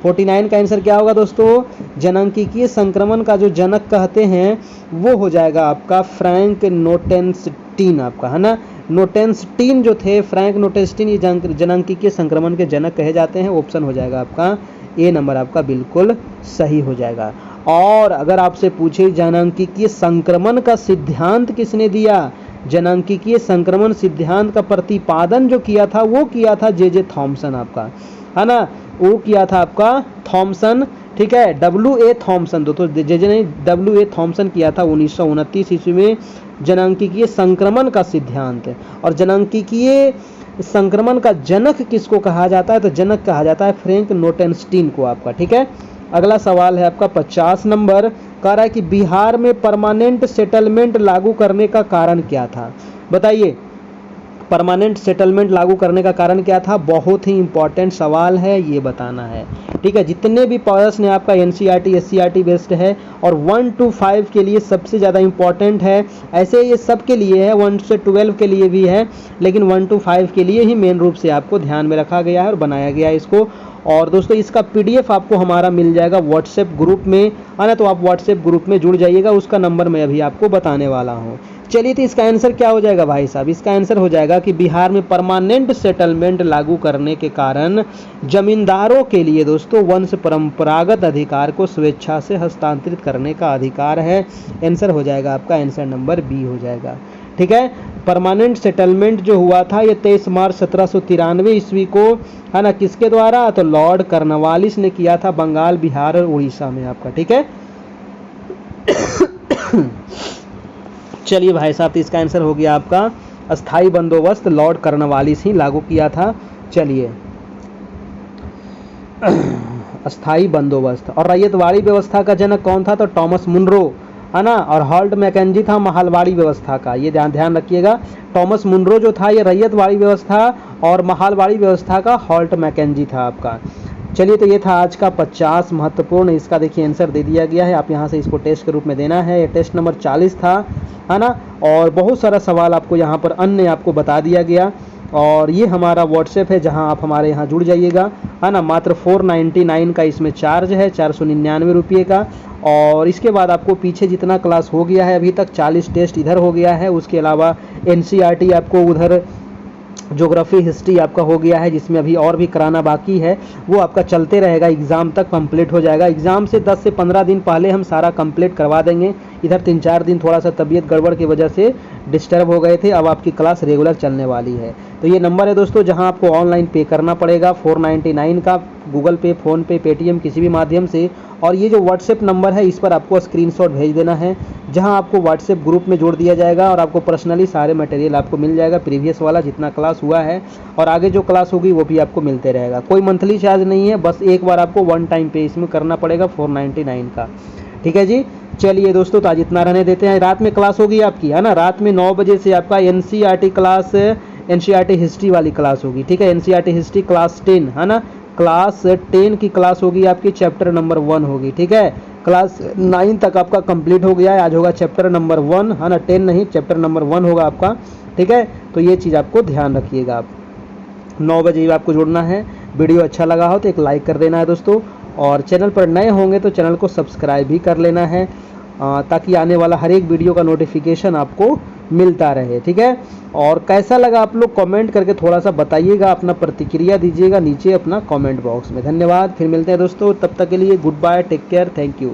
49 का आंसर क्या होगा दोस्तों? जनांकीय संक्रमण का जो जनक कहते हैं वो हो जाएगा आपका फ्रैंक नोटेंस्टीन आपका, है ना। नोटेंस्टीन जो थे, फ्रैंक नोटेंस्टीन, ये जनांकीय संक्रमण के जनक कहे जाते हैं। ऑप्शन हो जाएगा आपका ए नंबर आपका बिल्कुल सही हो जाएगा। और अगर आपसे पूछे जनांकीय संक्रमण का सिद्धांत किसने दिया? जनांकिकीय संक्रमण सिद्धांत का प्रतिपादन जो किया था वो किया था जे थॉमसन आपका, है ना, वो किया था आपका थॉमसन, ठीक है, W.A. थॉमसन। तो जे ने W.A. थॉमसन किया था 1929 ईस्वी में जनांकिकीय संक्रमण का सिद्धांत। और जनांकिकीय संक्रमण का जनक किसको कहा जाता है, तो जनक कहा जाता है फ्रैंक नोटेनस्टीन को आपका, ठीक है। अगला सवाल है आपका 50 नंबर, कह रहा है कि बिहार में परमानेंट सेटलमेंट लागू करने का कारण क्या था, बताइए। परमानेंट सेटलमेंट लागू करने का कारण क्या था, बहुत ही इंपॉर्टेंट सवाल है, ये बताना है, ठीक है। जितने भी प्रश्न आपका एनसीईआरटी एससीईआरटी बेस्ड है और 1 to 5 के लिए सबसे ज़्यादा इंपॉर्टेंट है, ऐसे ये सब के लिए है, 1 से 12 के लिए भी है, लेकिन 1 to 5 के लिए ही मेन रूप से आपको ध्यान में रखा गया है और बनाया गया है इसको। और दोस्तों इसका पीडीएफ आपको हमारा मिल जाएगा व्हाट्सएप ग्रुप में, है ना, तो आप व्हाट्सएप ग्रुप में जुड़ जाइएगा, उसका नंबर मैं अभी आपको बताने वाला हूँ। चलिए, तो इसका आंसर क्या हो जाएगा भाई साहब, इसका आंसर हो जाएगा कि बिहार में परमानेंट सेटलमेंट लागू करने के कारण जमींदारों के लिए दोस्तों वंश परंपरागत अधिकार को स्वेच्छा से हस्तांतरित करने का अधिकार है। आंसर हो जाएगा आपका आंसर नंबर बी हो जाएगा, ठीक है। परमानेंट सेटलमेंट जो हुआ था ये 23 मार्च 1793 ईस्वी को, है ना, किसके द्वारा, तो लॉर्ड कर्नवालिस ने किया था बंगाल, बिहार और उड़ीसा में आपका, ठीक है। चलिए भाई साहब, तो इसका आंसर हो गया आपका अस्थाई बंदोबस्त लॉर्ड कर्नवालिस ही लागू किया था। चलिए, अस्थाई बंदोबस्त। और रैयतवाड़ी व्यवस्था का जनक कौन था, तो टॉमस मुनरो, है ना, और हॉल्ट मैकेंजी था महालवाड़ी व्यवस्था का, ये ध्यान रखिएगा। टॉमस मुनरो जो था ये रैयतवाड़ी व्यवस्था और महालवाड़ी व्यवस्था का हॉल्ट मैकेंजी था आपका। चलिए, तो ये था आज का 50 महत्वपूर्ण, इसका देखिए आंसर दे दिया गया है, आप यहाँ से इसको टेस्ट के रूप में देना है। ये टेस्ट नंबर 40 था, है ना, और बहुत सारा सवाल आपको यहाँ पर अन्य आपको बता दिया गया। और ये हमारा व्हाट्सएप है जहाँ आप हमारे यहाँ जुड़ जाइएगा, है ना। मात्र 499 का इसमें चार्ज है, 499 रुपये का। और इसके बाद आपको पीछे जितना क्लास हो गया है अभी तक 40 टेस्ट इधर हो गया है, उसके अलावा एनसीईआरटी आपको उधर ज्योग्राफी हिस्ट्री आपका हो गया है, जिसमें अभी और भी कराना बाकी है, वो आपका चलते रहेगा, एग्ज़ाम तक कंप्लीट हो जाएगा। एग्ज़ाम से 10 से 15 दिन पहले हम सारा कंप्लीट करवा देंगे। इधर 3-4 दिन थोड़ा सा तबीयत गड़बड़ की वजह से डिस्टर्ब हो गए थे, अब आपकी क्लास रेगुलर चलने वाली है। तो ये नंबर है दोस्तों जहां आपको ऑनलाइन पे करना पड़ेगा 499 का, गूगल पे, फ़ोन पे, पेटीएम किसी भी माध्यम से। और ये जो व्हाट्सएप नंबर है इस पर आपको स्क्रीनशॉट भेज देना है, जहां आपको व्हाट्सएप ग्रुप में जोड़ दिया जाएगा और आपको पर्सनली सारे मटेरियल आपको मिल जाएगा, प्रीवियस वाला जितना क्लास हुआ है और आगे जो क्लास होगी वो भी आपको मिलते रहेगा। कोई मंथली चार्ज नहीं है, बस एक बार आपको वन टाइम पे इसमें करना पड़ेगा 499 का, ठीक है जी। चलिए दोस्तों, तो आज इतना रहने देते हैं। रात में क्लास होगी आपकी, है ना, रात में 9 बजे से आपका एनसीईआरटी क्लास, एनसीईआरटी हिस्ट्री वाली क्लास होगी, ठीक है। एनसीईआरटी हिस्ट्री क्लास 10, है ना, क्लास 10 की क्लास होगी आपकी, चैप्टर नंबर 1 होगी, ठीक है। क्लास 9 तक आपका कंप्लीट हो गया है, आज होगा चैप्टर नंबर 1, है ना, 10 नहीं, चैप्टर नंबर 1 होगा आपका, ठीक है। तो ये चीज़ आपको ध्यान रखिएगा, आप 9 बजे आपको जुड़ना है। वीडियो अच्छा लगा हो तो एक लाइक कर देना है दोस्तों, और चैनल पर नए होंगे तो चैनल को सब्सक्राइब भी कर लेना है, ताकि आने वाला हर एक वीडियो का नोटिफिकेशन आपको मिलता रहे, ठीक है। और कैसा लगा आप लोग कमेंट करके थोड़ा सा बताइएगा, अपना प्रतिक्रिया दीजिएगा नीचे अपना कमेंट बॉक्स में। धन्यवाद, फिर मिलते हैं दोस्तों, तब तक के लिए goodbye, take care, thank you.